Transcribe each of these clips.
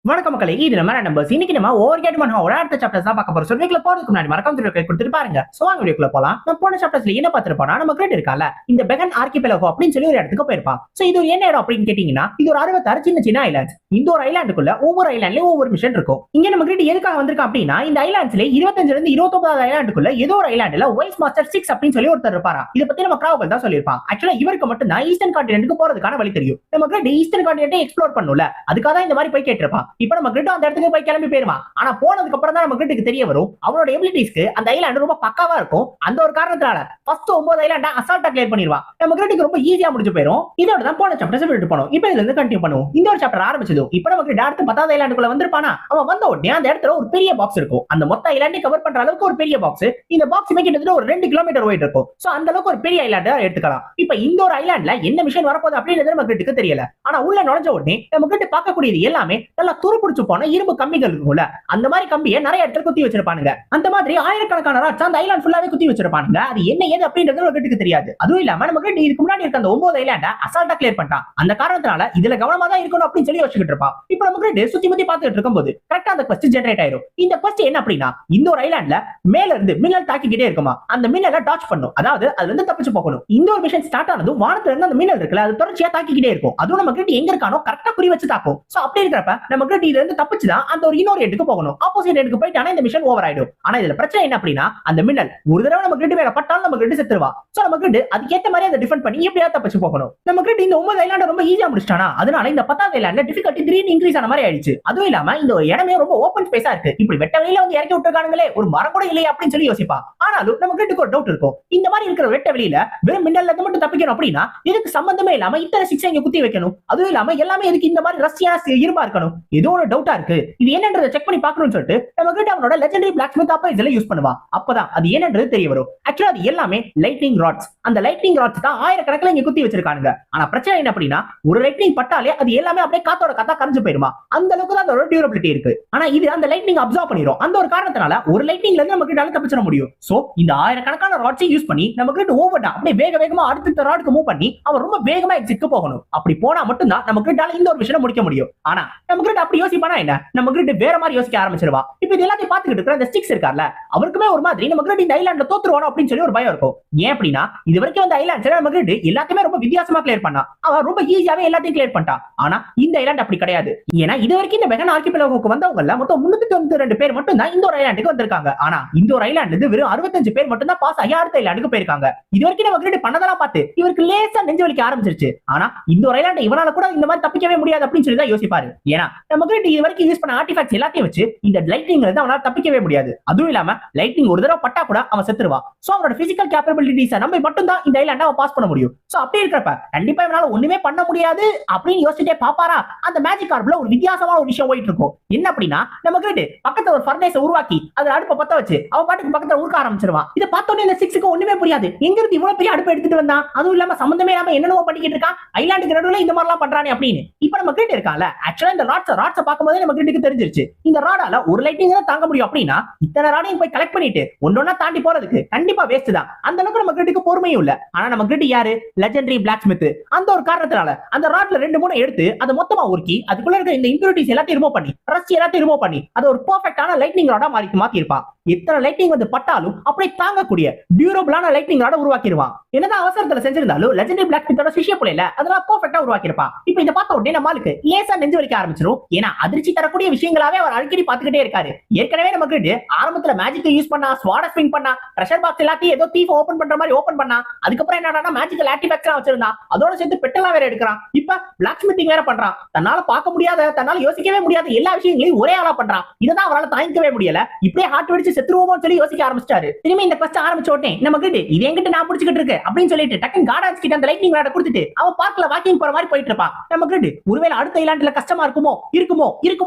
வணக்கம் மக்களே, இது நம்ம நம்பர்ஸ். இன்னைக்கு நம்ம ஓவர் கேட் மன்ஹாவோட அடுத்த சாப்டர்ஸ் தான் பார்க்க போறோம். சோ வீடியோக்குள்ள போறதுக்கு முன்னாடி மறக்காம வீடியோ லைக் கொடுத்துட்டு பாருங்க. சோ வாங்க வீடியோக்குள்ள போலாம். நம்ம போன சாப்டர்ஸ்ல என்ன பார்த்திருப்போம்னா, நம்ம கிரேட் இருக்கால, இந்த பெகன் ஆர்கிபெலகோ அப்படின்னு சொல்லி ஒரு இடத்துக்கு போயிருப்பான். சோ இது என்ன இடம் அப்படின்னு கேட்டீங்கன்னா, இது ஒரு 66 சின்ன சின்ன ஐலாண்ட்ஸ். இந்த ஒரு ஐலாண்டுக்குள்ள ஒவ்வொரு ஐலாண்ட்லயும் ஒவ்வொரு மிஷன் இருக்கும். இங்க நம்ம கிரேட் எதுக்காக வந்திருக்கான் அப்படின்னா, இந்த ஐலாண்ட்ஸ்ல 25 இருந்து 29 ஐலாண்டுக்குள்ள ஏதோ ஒரு ஐலாண்ட்ல வைஸ் மாஸ்டர் 6 அப்படின்னு சொல்லி ஒருத்தர் இருப்பாரா. இத பத்தி நம்ம கிராவல் தான் சொல்லிருப்பான். ஆக்சுவலா இவருக்கு மட்டும் தான் ஈஸ்டர்ன் கான்டினென்ட்க்கு போறதுக்கான வழி தெரியும். நம்ம கிரேட் ஈஸ்டர்ன் கான்டினென்ட்டை எக்ஸ்ப்ளோர் பண்ணனும்ல, அதுக்காக தான் இந்த மாதிரி போய் கேட்டிருப்பான். இப்போ நம்ம கிரேட் அந்த இடத்துக்கு போய் கிளம்பி போயிருவான். ஆனா போனதுக்கு அப்புறம் தான் நம்ம கிரேட்டுக்கு தெரிய வரும், அவனோட எபிலிட்டிஸ்க்கு அந்த ஐலாண்ட் ரொம்ப பக்காவா இருக்கும். அந்த ஒரு காரணத்தால ஃபர்ஸ்ட் 9 ஐலாண்ட அசால்ட்டா கிளியர் பண்ணிடுவான். நம்ம கிரேட்டுக்கு ரொம்ப ஈஸியா முடிஞ்சு போயிடும். இதோட தான் போன சாப்டர்ஸ் விட்டு போனோம். இப்போ இதுல இருந்து கண்டினியூ பண்ணுவோம். இந்த ஒரு சாப்டர் ஆரம்பிச்சது. இப்போ நம்ம கிரேட் அடுத்து 10வது ஐலாண்டுக்குள்ள வந்திருப்பானா. அவன் வந்த உடனே அந்த இடத்துல ஒரு பெரிய பாக்ஸ் இருக்கும். அந்த மொத்த ஐலாண்டை கவர் பண்ற அளவுக்கு ஒரு பெரிய பாக்ஸ். இந்த பாக்ஸ் கிட்டத்தட்ட ஒரு 2 கிலோமீட்டர் ஒயிட் இருக்கும். சோ அந்த அளவுக்கு ஒரு பெரிய ஐலாண்டா எடுத்துக்கலாம். இப்போ இந்த ஒரு ஐலாண்ட்ல என்ன மிஷன் வரப்போகுது அப்படின்றது நம்ம கிரேட்டுக்கு தெரியல. ஆனா உள்ள நுழைஞ்ச உடனே நம்ம கிட்ட பார்க்கக்கூடியது எல்லாமே நல்லா துருப்பிடிச்சு போன இரும்பு கம்பிகள் இருக்கும்ல, அந்த மாதிரி கம்பியை நிறைய இடத்துல குத்தி வச்சிருப்பானுங்க. அந்த மாதிரி ஆயிரக்கணக்கான ராட்ஸ் அந்த ஐலாண்ட் ஃபுல்லாவே குத்தி வச்சிருப்பானுங்க. அது என்ன ஏது அப்படின்றது நமக்கு தெரியாது. அதுவும் இல்லாம நமக்கு இதுக்கு முன்னாடி இருக்க அந்த 9 ஐலாண்ட அசால்ட்டா கிளியர் பண்ணிட்டான். அந்த காரணத்தினால இதுல கவனமா தான் இருக்கணும் அப்படின்னு சொல்லி யோசிச்சுட்டு இருப்பான். இப்போ நமக்கு சுத்தி முத்தி பார்த்துட்டு இருக்கும்போது கரெக்டா அந்த குவெஸ்ட் ஜெனரேட் ஆயிரும். இந்த குவெஸ்ட் என்ன அப்படின்னா, இந்த ஒரு ஐலாண்ட்ல மேல இருந்து மின்னல் தாக்கிக்கிட்டே இருக்குமா, அந்த மின்னலை டாச் பண்ணும், அதாவது அதுல இருந்து தப்பிச்சு போகணும். இந்த ஒரு மிஷன் ஸ்டார்ட் ஆனது வானத்துல இருந்து அந்த மின்னல் இருக்குல்ல, அது தொடர்ச்சியா தாக்கிக்கிட்டே இருக்கும். அதுவும் நமக்கு எங்க இருக்கானோ கரெக்டா குறி வச்சு தாக்கும். சோ அப்படி இருக்கிறப்ப நமக்கு இதுல இருந்து தப்பிச்சு தான் அந்த ஒரு இன்னொரு இடத்துக்கு போகணும். ஆப்போசிட் இடத்துக்கு போயிட்டானா இந்த மிஷன் ஓவர் ஆயிடும். ஆனா இதுல பிரச்சனை என்ன அப்படின்னா, அந்த மின்னல் ஒரு தடவை நம்ம கிரிட் மேல பட்டாலும் நம்ம கிரிட் செத்துருவா. சோ நம்ம கிரிட் அதுக்கு ஏத்த மாதிரி அதை டிஃபெண்ட் பண்ணி எப்படியா தப்பிச்சு போகணும். நம்ம கிரிட் இந்த 9 ஐலாண்ட் ரொம்ப ஈஸியா முடிச்சிட்டானா, அதனால இந்த 10வது ஐலாண்ட்ல டிஃபிகல்ட்டி 3 இன்கிரீஸ் ஆன மாதிரி ஆயிடுச்சு. அதுவும் இல்லாம இந்த இடமே ரொம்ப ஓபன் ஸ்பேஸா இருக்கு. இப்படி வெட்ட வெளியில வந்து இறக்கி விட்டுருக்கானுங்களே, ஒரு மரம் கூட இல்லையா அப்படின்னு சொல்லி யோசிப்பா. ஆனாலும் நம்ம கிரிட்டுக்கு ஒரு டவுட் இருக்கும். இந்த மாதிரி இருக்கிற வெட்ட வெளியில வெறும் மின்னல்ல இருந்து மட்டும் தப்பிக்கணும் அப்படின்னா இதுக்கு சம்பந்தமே இல்லாம இத்தனை 6 இங்க குத்தி வைக்கணும். அதுவும் இல்லாம எல்லாமே எதுக்கு இந்த மாதிரி ரஷ்யா இரும்பா இருக்கணும். ஏதோ ஒரு டவுட்டா இருக்கு. இது என்னன்றதை செக் பண்ணி பார்க்கணும்னு சொல்லிட்டு நம்ம கிட்ட அவனோட லெஜெண்டரி பிளாக்ஸ்மித் அப்ரைசலை யூஸ் பண்ணுவான். அப்பதான் அது என்னன்றது தெரிய வரும். ஆக்சுவலா அது எல்லாமே லைட்னிங் ராட்ஸ். அந்த லைட்னிங் ராட்ஸ் தான் ஆயிரக்கணக்கில் இங்க குத்தி வச்சிருக்கானுங்க. ஆனா பிரச்சனை என்ன அப்படின்னா, ஒரு லைட்னிங் பட்டாலே அது எல்லாமே அப்படியே காத்தோட காத்தா கரைஞ்சு போயிருமா. அந்த அளவுக்கு தான் அதோட டியூரபிலிட்டி இருக்கு. ஆனா இது அந்த லைட்னிங் அப்சர்வ் பண்ணிரும். அந்த ஒரு காரணத்தினால ஒரு லைட்னிங்ல இருந்து நம்ம கிட்ட தப்பிச்சிட முடியும். சோ இந்த ஆயிரக்கணக்கான ராட்ஸை யூஸ் பண்ணி நம்ம கிட்ட ஓவர்டா அப்படியே வேக வேகமா அடுத்த ராட்க்கு மூவ் பண்ணி அவன் ரொம்ப வேகமா எக்ஸிட்க்கு போகணும். அப்படி போனா மட்டும் தான் நம்ம கிட்ட இந்த ஒரு விஷயம் முடிக்க முடியும். ஆனா நம்ம கிட்ட அப்படி யோசிப்பானா என்ன, நம்ம கிட்ட வேற மாதிரி யோசிக்க ஆரம்பிச்சிருவா. இப்போ இது எல்லாத்தையும் பார்த்துக்கிட்டு இருக்கிற அந்த ஸ்டிக்ஸ் இருக்கார்ல, அவருக்குமே ஒரு மாதிரி நம்ம கிட்ட இந்த ஐலாண்ட்ல தோத்துருவானோ அப்படின்னு சொல்லி ஒரு பயம் இருக்கும். ஏன் அப்படின்னா இது வரைக்கும் அந்த ஐலாண்ட்ஸ்ல நம்ம கிட்ட எல்லாத்தையுமே ரொம்ப வித்தியாசமா கிளியர் பண்ணா. அவன் ரொம்ப ஈஸியாவே எல்லாத்தையும் கிளியர் பண்ணிட்டான். ஆனா இந்த ஐலாண்ட் அப்படி கிடையாது. ஏன்னா இது வரைக்கும் இந்த பெகன் ஆர்கிபெலகோக்கு வந்தவங்க மொத்தம் 392 பேர் மட்டும் தான் இந்த ஒரு ஐலாண்டுக்கு வந்திருக்காங்க. ஆனா இந்த ஒரு ஐலாண்ட்ல இருந்து வெறும் 65 பேர் மட்டும் தான் பாஸ் ஆகி அடுத்த ஐலாண்டுக்கு போயிருக்காங்க. இது வரைக்கும் நம்ம கிட்ட பண்ணதெல்லாம் பார்த்து இவருக்கு லேசா நெஞ்சு வலிக்க ஆரம்பிச்சிருச்சு. ஆனா இந்த ஒரு ஐலாண்ட் இவனால கூட இந்த மாதிரி தப்பிக்கவே முடியாது அப்படின்னு சொல்லி தான் யோசிப்பாரு. ஏன்னா நம்ம கிட்ட இது வரைக்கும் யூஸ் பண்ண ஆர்டிஃபேக்ட்ஸ் எல்லாத்தையும் வச்சு இந்த லைட்னிங்ல இருந்து அவனால தப்பிக்கவே முடியாது. அதுவும் இல்லாம லைட்னிங் ஒரு தடவை பட்டா கூட அவன் செத்துருவான். சோ அவனோட பிசிக்கல் கேப்பபிலிட்டிஸை நம்ம மட்டும் தான் இந்த ஐலாண்டை அவன் பாஸ் பண்ண முடியும். சோ அப்படி இருக்கிறப்ப கண்டிப்பா இவனால ஒண்ணுமே பண்ண முடியாது அப்படின்னு யோசிச்சுட்டே பாப்பாரா, அந்த மேஜிக் ஆர்ப்ல ஒரு வித்தியாசமான ஒரு விஷயம் போயிட்டு இருக்கும். என்ன அப்படின்னா, நம்ம கிட்ட பக்கத்துல ஒரு ஃபர்னேஸை உருவாக்கி அதுல அடுப்பை பத்த வச்சு அவன் பாட்டுக்கு பக்கத்துல உருக்க ஆரம்பிச்சிருவான். இதை பார்த்தோன்னே இந்த 6க்கு ஒண்ணுமே புரியாது. எங்க இருந்து இவ்வளவு பெரிய அடுப்பு எடுத்துட்டு வந்தான், அதுவும் இல்லாம சம்பந்தமே இல்லாம என்னென்னவோ பண்ணிக்கிட்டு இருக்கான், ஐலாண்டுக்கு நடுவுல இந்த மாதிரி எல்லாம் பண்றானே அப்படின்னு. இப்ப நம்ம கிட்ட இருக்கால, ஆக்சுவலா இந்த ராட்ஸை பார்க்கும்போதே நம்ம கிட்ட தெரிஞ்சிருச்சு, இந்த ராடால ஒரு லைட்டிங் தான் தாங்க முடியும் அப்படின்னா இத்தனை ராடையும் போய் கலெக்ட் பண்ணிட்டு ஒன்னொன்னா தாண்டி போறதுக்கு கண்டிப்பா வேஸ்ட் தான். அந்த அளவுக்கு நம்ம கிட்ட பொறுமையும் இல்ல. ஆனா நம்ம கிட்ட யாரு, லெஜெண்டரி பிளாக்ஸ்மித். அந்த ஒரு காரணத்தினால அந்த ராட்ல 2-3 எடுத்து அதை மொத்தமா உருக்கி அதுக்குள்ள இருக்க இந்த இம்பியூரிட்டிஸ் எல்லாத்தையும் ரிமூவ் பண்ணி ரஸ்ட் எல்லாத்தையும் ரிமூவ் பண்ணி அது ஒரு பெர்ஃபெக்ட்டான லைட்னிங் ராடா மாத்தி இருப்பான். எத்தனை லைட்னிங் வந்து பட்டாலும் அப்படியே தாங்கக்கூடிய டியூரபிளான லைட்னிங் ராட உருவாக்கிடுவான். என்னதான் அவசரத்துல செஞ்சிருந்தாலும் லெஜெண்டரி பிளாக்ஸ்மித்தோட சிஷ்ய புள்ளையில அதெல்லாம் பெர்ஃபெக்ட்டா உருவாக்கிருப்பான். இப்போ இத பார்த்த உடனே நம்மளுக்கு லேசா நெஞ்சு வலிக்க ஆரம்பிச்சிரும். ஏன்னா அதிர்ச்சி தரக்கூடிய விஷயங்களாவே அவர் அடிக்கடி பார்த்துக்கிட்டே இருக்காரு. ஏற்கனவே நமக்கு ஆரம்பத்துல மேஜிக் யூஸ் பண்ணா, ஸ்வாட் ஸ்விங் பண்ணா, ட்ரெஷர் பாக்ஸ் எல்லாத்தையும் ஏதோ தீஃப் ஓபன் பண்ற மாதிரி ஓபன் பண்ணா, அதுக்கப்புறம் என்னன்னா மேஜிக்கல் ஆர்டிஃபேக்ட்ஸ் வச்சிருந்தான், அதோட சேர்த்து பெட்டெல்லாம் வேற எடுக்கிறான். இப்ப பிளாக்ஸ்மித்திங் வேற பண்றான். தன்னால பார்க்க முடியாத, தன்னால யோசிக்கவே முடியாத எல்லா விஷயங்களையும் ஒரே ஆளா பண்றான். இததான் அவரால் தாங்கிக்கவே முடியல. இப்படியே ஹார்ட் வெடிச்சு செத்துருவோம்னு சொல்லி யோசிக்க ஆரம்பிச்சாரு. திரும்பி இந்த குவெஸ்ட் ஆரம்பிச்ச உடனே நமக்கு இது என்கிட்ட நான் பிடிச்சிட்டு இருக்கு அப்படின்னு சொல்லிட்டு டக்குன்னு கார்டன்ஸ் கிட்ட அந்த லைட்னிங் ராட கொடுத்துட்டு அவன் பார்க்ல வாக்கிங் போற மாதிரி போயிட்டு இருப்பான். நமக்கு ஒருவேளை அடுத்த ஐலாண்ட்ல கஷ்டமா இருக்குமோ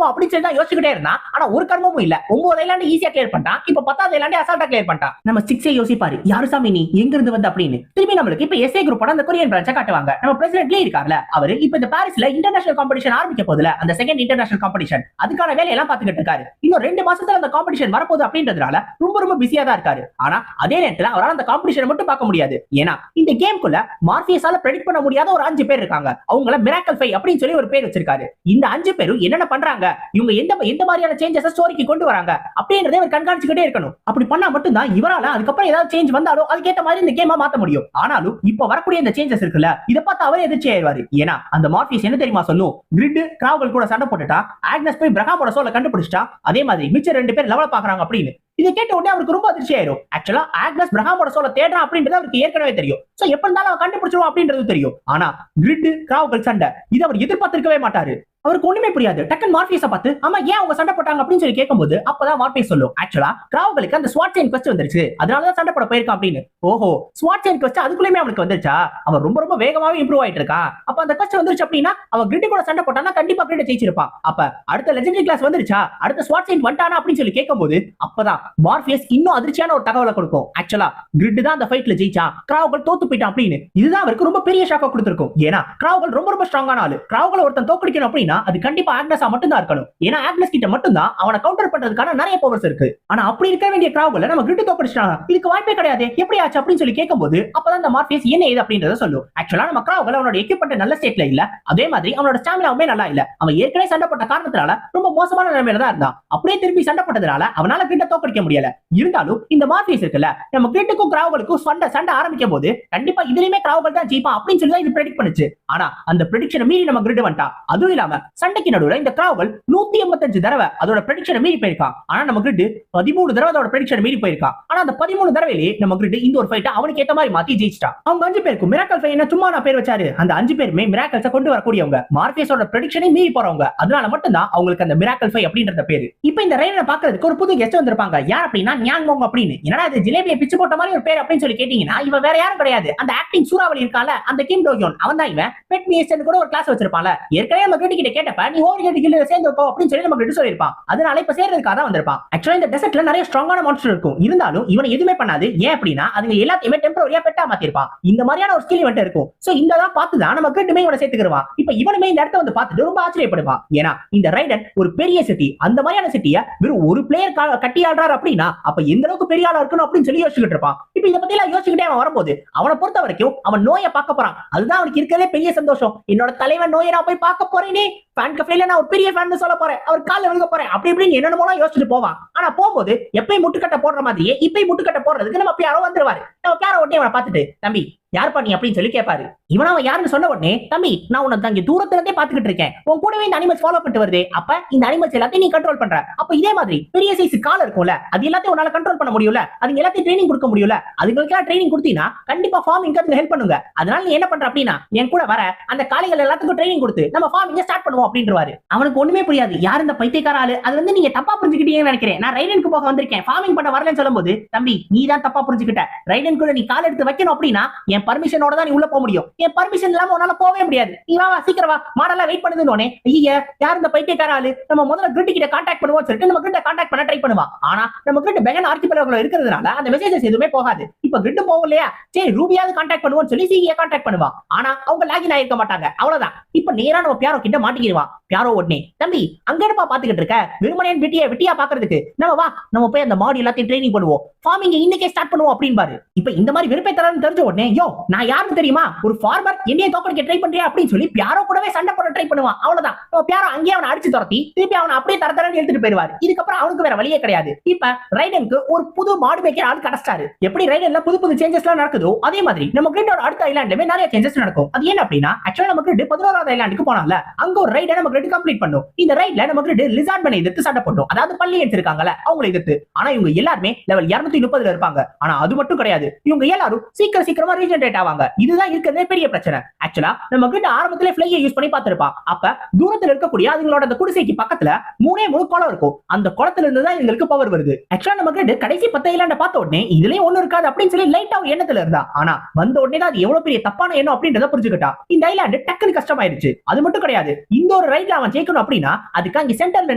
அப்படின்னு சொல்லி தான் யோசிச்சுட்டே இருந்தான். ஆனா ஒரு கர்மமும் இல்ல. 9 ஐலாண்ட் ஈஸியா கிளியர் பண்ணிட்டான். இப்ப 10வது ஐலாண்ட் அசால்ட்டா கிளியர் பண்ணிட்டான். நம்ம 6 யோசிப்பாரு, யாரு சாமி நீ, எங்க இருந்து வந்த அப்படின்னு. திரும்பி நம்மளுக்கு இப்ப எஸ்ஏ குரூப்போட அந்த கொரியன் பிரான்ச்சை காட்டுவாங்க. நம்ம பிரசிடென்ட் லீ இருக்கார்ல, அவரு இப்ப இந்த பாரிஸ்ல இன்டர்நேஷனல் காம்படிஷன் ஆரம்பிக்க போதுல அந்த செகண்ட் இன்டர்நேஷனல் காம்படிஷன், அதுக்கான வேலையெல்லாம் பாத்துக்கிட்டு இருக்காரு. இன்னும் 2 மாசத்துல அந்த காம்படிஷன் வரப்போகுது அப்படின்றதுனால ரொம்ப ரொம்ப பிஸியா தான் இருக்காரு. ஆனா அதே நேரத்துல அவரால் அந்த காம்படிஷனை மட்டும் பார்க்க முடியாது. ஏன்னா இந்த கேம்குள்ள மார்பியஸால பிரெடிக்ட் பண்ண முடியாத ஒரு 5 பேர் இருக்காங்க. அவங்கள மிராக்கிள் 5 அப்படின்னு சொல்லி ஒரு பேர் வச்சிருக்காரு. இந்த 5 பேரும் என்னென்ன பண்றாங்க, இவங்க எந்த மாதிரியான சேஞ்சஸ் ஸ்டோரிக்கு கொண்டு வராங்க அப்படின்றதை இவர் கண்காணிச்சுக்கிட்டே இருக்கணும். அப்படி பண்ணா மட்டும் தான் இவரால அதுக்கப்புறம் ஏதாவது சேஞ்ச் வந்தாலும் அதுக்கேற்ற மாதிரி இந்த கேமை மாத்த முடியும். ஆனாலும் இப்ப வரக்கூடிய இந்த சேஞ்சஸ் இருக்குல்ல, இதை பார்த்து அவரே எதிர்ச்சி ஆயிடுவாரு. ஏன்னா அந்த மார்பியஸ் என்ன தெரியுமா சொல்லும், கிரிட் கிராவல் கூட சண்டை போட்டுட்டா, ஆக்னஸ் போய் பிரகாமோட சோலை கண்டுபிடிச்சிட்டா, அதே மாதிரி மிச்ச 2 பேர் லெவல பாக்குறாங்க அப்படின்னு. இதை கேட்ட உடனே அவருக்கு ரொம்ப அதிர்ச்சி ஆயிரும். ஆக்சுவலா ஆக்னஸ் பிரகாமோட சோலை தேடுறான் அப்படின்றது அவருக்கு ஏற்கனவே தெரியும். சோ எப்ப இருந்தாலும் அவன் கண்டுபிடிச்சிருவான் அப்படின்றது தெரியும். ஆனா கிரிட் கிராவல் சண்டை இதை அவர் எதிர்பார்த்திருக்கவே மாட்டாரு. அவருக்கு ஒண்ணுமே புரியாது. டக்கன் மார்பியஸை பார்த்து ஆமா ஏன் அவங்க சண்டை போட்டாங்க அப்படின்னு சொல்லி கேட்கும்போது அப்பதான் மார்பியஸ் சொல்லும், ஆக்சுவலா கிராவலுக்கு அந்த ஸ்வாட் செயின் குவெஸ்ட் வந்துருச்சு, அதனாலதான் சண்டை போட போயிருக்கான் அப்படின்னு. ஓஹோ, ஸ்வாட் செயின் குவெஸ்ட் அதுக்குள்ளேயுமே அவனுக்கு வந்துருச்சா? அவன் ரொம்ப ரொம்ப வேகமாவே இம்ப்ரூவ் ஆயிட்டு இருக்கான். அப்ப அந்த குவெஸ்ட் வந்துருச்சு அப்படின்னா அவன் கிரிட் கூட சண்டை போட்டானா கண்டிப்பா கிரிட் ஜெயிச்சிருப்பான். அப்ப அடுத்த லெஜெண்டரி கிளாஸ் வந்துருச்சா, அடுத்த ஸ்வாட் செயின் வந்துட்டானா அப்படின்னு சொல்லி கேட்கும்போது அப்பதான் மார்பியஸ் இன்னும் அதிர்ச்சியான ஒரு தகவலை கொடுக்கும். ஆக்சுவலா கிரிட் தான் அந்த ஃபைட்ல ஜெயிச்சான், கிராவல் தோத்து போயிட்டான் அப்படின்னு. இதுதான் அவருக்கு ரொம்ப பெரிய ஷாக்கா கொடுத்திருக்கும். ஏன்னா கிராவல் ரொம்ப ரொம்ப ஸ்ட்ராங்கான ஆளு. கிராவல் ஒருத்தன் தோக்கடிக்கணும் அப்படின்னா அது கண்டிப்பா ஆக்னஸா மட்டும் தான் இருக்கணும். ஏன்னா ஆக்னஸ் கிட்ட மட்டும் தான் அவனை கவுண்டர் பண்றதுக்கான நிறைய பவர்ஸ் இருக்கு. ஆனா அப்படி இருக்க வேண்டிய கிராவலை நம்ம கிரிட் தோக்கடிச்சிட்டாங்க, இதுக்கு வாய்ப்பே கிடையாது, எப்படி ஆச்சு அப்படின்னு சொல்லி கேட்கும்போது அப்பதான் அந்த மார்பியஸ் என்ன ஏது அப்படின்றத சொல்லும். ஆக்சுவலா நம்ம கிராவல் அவனோட எக்யூப்மென்ட் நல்ல ஸ்டேட்ல இல்ல, அதே மாதிரி அவனோட ஸ்டாமினாவுமே நல்லா இல்ல. அவன் ஏற்கனவே சண்டை போட்ட காரணத்தினால ரொம்ப மோசமான நிலைமையில தான் இருந்தான். அப்படியே திரும்பி சண்டை போட்டதுனால அவனால கிரிட்ட தோக்கடிக்க முடியல. இருந்தாலும் இந்த மார்பியஸ் இருக்குல்ல, நம்ம கிரிட்டுக்கும் கிராவலுக்கும் சண்டை ஆரம்பிக்கும் போது கண்டிப்பா இதுலயுமே கிராவல் தான் ஜெயிப்பான் அப்படின்னு சொல்லி இது பிரெடிக்ட் பண்ணுச்சு. ஆனா அந்த பிரெடிக்ஷனை மீறி நம்ம கிரிட் வந்துட்டான். அதுவும் இல்லாம சண்டைக்கு நடுவுல இந்த கிராவல் 185 தடவை அதோட பிரெடிக்ஷனை மீறி போயிருக்கான். ஆனா நம்ம கிரிட் 13 தடவை அதோட பிரெடிக்ஷனை மீறி போயிருக்கான். ஆனா அந்த 13 தடவையிலே நம்ம கிரிட் இந்த ஒரு ஃபைட்டை அவனுக்கு ஏத்த மாதிரி மாத்தி ஜெயிச்சிட்டான். அவங்க 5 பேருக்கு மிராக்கிள் 5 என்ன சும்மா நான் பேர் வச்சாரு. அந்த 5 பேருமே மிராக்கிள்ஸை கொண்டு வரக்கூடியவங்க, மார்பியஸோட பிரெடிக்ஷனை மீறி போறவங்க. அதனால மட்டும் தான் அவங்களுக்கு அந்த மிராக்கிள் 5 அப்படின்ற பேரு. இப்போ இந்த ரைடனை பார்க்கிறதுக்கு ஒரு புது கெஸ்ட் வந்திருப்பாங்க. யார் அப்படின்னா ஞாங் மோங் அப்படின்னு. என்னடா இது ஜிலேபியை பிச்சு போட்ட மாதிரி ஒரு பேர் அப்படின்னு சொல்லி கேட்டீங்கன்னா இவன் வேற யாரும் கிடையாது, அந்த ஆக்டிங் சூறாவளி இருக்கால அந்த கிம் டோஹியோன். அவன் தான் இவன். பெட் மிஎஸ்டன் கூட ஒரு கிளாஸ் வச்சிருப்பான்ல. ஏற்கனவே நம்ம கிரிட் கிட்ட கேட்டப்ப நீ ஓவர் கில்ல சேர்ந்து போ அப்படின்னு சொல்லி நம்ம கிரிட் சொல்லிருப்பான். அதனால இப்ப சேர்றதுக்காக தான் வந்திருப்பான். ஆக்சுவலா இந்த டெசர்ட்ல நிறைய ஸ்ட்ராங்கான மான்ஸ்டர் இருக்கும். இருந்தாலும் இவன் எதுவுமே பண்ணாது. ஏன் அப்படின்னா அதுங்க எல்லாத்தையுமே டெம்பரரியா பெட்டா மாத்திருப்பான். இந்த மாதிரியான ஒரு ஸ்கில் இவன்ட்ட இருக்கும். சோ இந்த தான் பார்த்து தான் நம்ம கிரிட்டுமே இவனை சேர்த்துக்கிடுவான். இப்ப இவனுமே இந்த இடத்த வந்து பார்த்துட்டு ரொம்ப ஆச்சரியப்படுவான். ஏன்னா இந்த ரைடன் ஒரு பெரிய சிட்டி, அந்த மாதிரியான சிட்டியை வெறும் ஒரு பிளேயர் கட்டி ஆடுறாரு அப்படின்னா அப்ப எந்த அளவுக்கு பெரிய ஆளா இருக்கணும் அப்படின்னு சொல்லி யோசிச்சுட்டு இருப்பான். இப்ப இதை பத்தி எல்லாம் யோசிச்சுக்கிட்டே அவன் வரும்போது அவனை பொறுத்த வரைக்கும் அவன் நோயை பார்க்க போறான். அதுதான் அவனுக்கு இருக்கிறதே பெரிய சந்தோஷம். என்னோட தலைவன் நோயை நான் போய் பார்க்க போறேனே, ஃபேன் கஃபேல நான் ஒரு பெரிய ஃபேன் சொல்ல போறேன், அவர் கால்ல விழுக போறேன் அப்படி இப்படின்னு என்னென்னமோ யோசிச்சுட்டு போவான். ஆனா போகும்போது எப்பயும் முட்டுக்கட்டை போடுற மாதிரியே இப்பயும் முட்டுக்கட்டை போடுறதுக்கு நம்ம பியாரோ வந்துருவாரு. நம்ம பியாரோ உடனே அவனை பார்த்துட்டு தம்பி யார் பண்ணி அப்படின்னு சொல்லி கேட்பாரு. இவன் அவன் யாருன்னு சொன்ன உடனே தம்பி நான் உன்னை தங்கி தூரத்துல இருந்தே பாத்துக்கிட்டு இருக்கேன், உன் கூடவே இந்த அனிமல்ஸ் ஃபாலோ பண்ணிட்டு வருது, அப்ப இந்த அனிமல்ஸ் எல்லாத்தையும் நீ கண்ட்ரோல் பண்ற, அப்ப இதே மாதிரி பெரிய சைஸ் கால் இருக்கும்ல அது எல்லாத்தையும் உன்னால கண்ட்ரோல் பண்ண முடியும்ல, அதுக்கு எல்லாத்தையும் ட்ரைனிங் கொடுக்க முடியும்ல, அதுங்களுக்கு ட்ரைனிங் கொடுத்தீங்கன்னா கண்டிப்பா ஃபார்மிங் அதுக்கு ஹெல்ப் பண்ணுங்க. அதனால நீ என்ன பண்ற அப்படின்னா என் கூட வர அந்த காளைகள் எல்லாத்துக்கும் ட்ரைனிங் கொடுத்து நம்ம ஃபார்மிங்க ஸ்டார்ட் பண்ணுவோம் அப்படின்றவாரு. அவனுக்கு ஒண்ணுமே புரியாது, யார் இந்த பைத்தியக்கார ஆளு, அது வந்து நீங்க தப்பா புரிஞ்சுக்கிட்டீங்கன்னு நினைக்கிறேன், நான் ரைடனுக்கு போக வந்திருக்கேன் ஃபார்மிங் பண்ண வரலன்னு சொல்லும்போது தம்பி நீ தான் தப்பா புரிஞ்சுக்கிட்ட, ரைடன் கூட நீ கால் எடுத்து வைக்கணும் அப்படின்னா என் பர்மிஷனோட தான் நீ உள்ள போக முடியும், என் பர்மிஷன் இல்லாம உன்னால போவே முடியாது, நீ வா சீக்கிரம் வா மாடெல்லாம் வெயிட் பண்ணுதுன்னு. ஐயா யார் இந்த பைத்தியக்கார ஆளு, நம்ம முதல்ல கிரிட் கிட்ட கான்டாக்ட் பண்ணுவோம் சொல்லிட்டு நம்ம கிட்ட கான்டாக்ட் பண்ண ட்ரை பண்ணுவான். ஆனா நம்ம கிட்ட பெகன் ஆர்கிபெலாகுல இருக்கிறதுனால அந்த மெசேஜஸ் எதுவுமே போகாது. இப்ப கிரிட் போகும் இல்லையா, சரி ரூபியாவது கான்டாக்ட் பண்ணுவோம் சொல்லி சீக்கிய கான்டாக்ட் பண்ணுவான். ஆனா அவங்க லாகின் ஆயிருக்க மாட்டாங்க, அவ்வளவுதான். இப்ப நேரா நம்ம பியாரோ கிட்ட மாட்டிக்கிடுவான். பியாரோ உடனே தம்பி அங்க இருப்பா பாத்துக்கிட்டு இருக்க, வெறுமனையன் வெட்டியா பாக்குறதுக்கு, நம்ம வா நம்ம போய் அந்த மாடி எல்லாத்தையும் ட்ரைனிங் பண்ணுவோம், ஃபார்மிங் இன்னைக்கே ஸ்டார்ட் பண்ணுவோம் அப்படின்பாரு. இப்ப இந்த மாதிரி வெறுப்பை தரான்னு தெரிஞ்ச உடனே யோ நான் யாருன்னு தெரியுமா, ஒரு ஃபார்மர் என்னைய தோக்கடிக்க ட்ரை பண்றியா அப்படின்னு சொல்லி பியாரோ கூடவே சண்டை போட ட்ரை பண்ணுவான். அவ்வளவுதான், பியாரோ அங்கேயே அவனை அடிச்சு துரத்தி திருப்பி அவனை அப்படியே தரத்தரன்னு எடுத்துட்டு போயிருவாரு. இதுக்கப்புறம் அவனுக்கு வேற வழியே கிடையாது. இப்ப ரைடனுக்கு ஒரு புது மாடு மேய்க்கிற ஆள் கிடைச்சாரு. எப்படி ரைடன்ல புது சேஞ்சஸ் எல்லாம் நடக்குதோ அதே மாதிரி நம்ம கிரிட்டோட அடுத்த ஐலாண்ட்லயே நிறைய சேஞ்சஸ் நடக்கும். அது என்ன அப்படின்னா ஆக்சுவலா நம்ம கிரிட் 11வது ஐலாண்டுக்கு போனால அங்க ஒரு ரைட நம்ம கிரிட் கம்ப்ளீட் பண்ணும். இந்த ரைட்ல நம்ம கிரிட் லிசார்ட் பண்ணி எதிர்த்து சண்டை போட்டோம், அதாவது பள்ளியன்ஸ் இருக்காங்கல்ல அவங்களை எதிர்த்து. ஆனா இவங்க எல்லாருமே லெவல் 230ல இருப்பாங்க. ஆனா அது மட்டும் கிடையாது, இவங்க எல்லாரும் சீக்கிரமா ரீஜெனரேட் ஆவாங்க. இதுதான் இருக்கிறதே பெரிய பிரச்சனை. ஆக்சுவலா நம்ம கிட்ட ஆரம்பத்திலே ஃப்ளையை யூஸ் பண்ணி பார்த்திருப்பான். அப்ப தூரத்துல இருக்கக்கூடிய அதுங்களோட அந்த குடிசைக்கு பக்கத்துல 3 குளம் இருக்கும். அந்த குளத்துல இருந்து தான் எங்களுக்கு பவர் வருது. ஆக்சுவலா நம்ம கிட்ட கடைசி 10 ஐலாண்ட பார்த்த உடனே இதுலயும் ஒண்ணு இருக்காது அப்படின்னு சொல்லி லைட்டா ஒரு எண்ணத்துல இருந்தா. ஆனா வந்த உடனே அது எவ்வளவு பெரிய தப்பான எண்ணம் அப்படின்றத புரிஞ்சுக்கிட்டா. இந்த ஐலாண்டு டக்குனு கஷ்டமாயிருச்சு. அது மட்டும் கிடையாது, இந்த ஒரு ரைட ஃபைட்ல அவன் ஜெயிக்கணும் அப்படின்னா அதுக்கு அங்க சென்டர்ல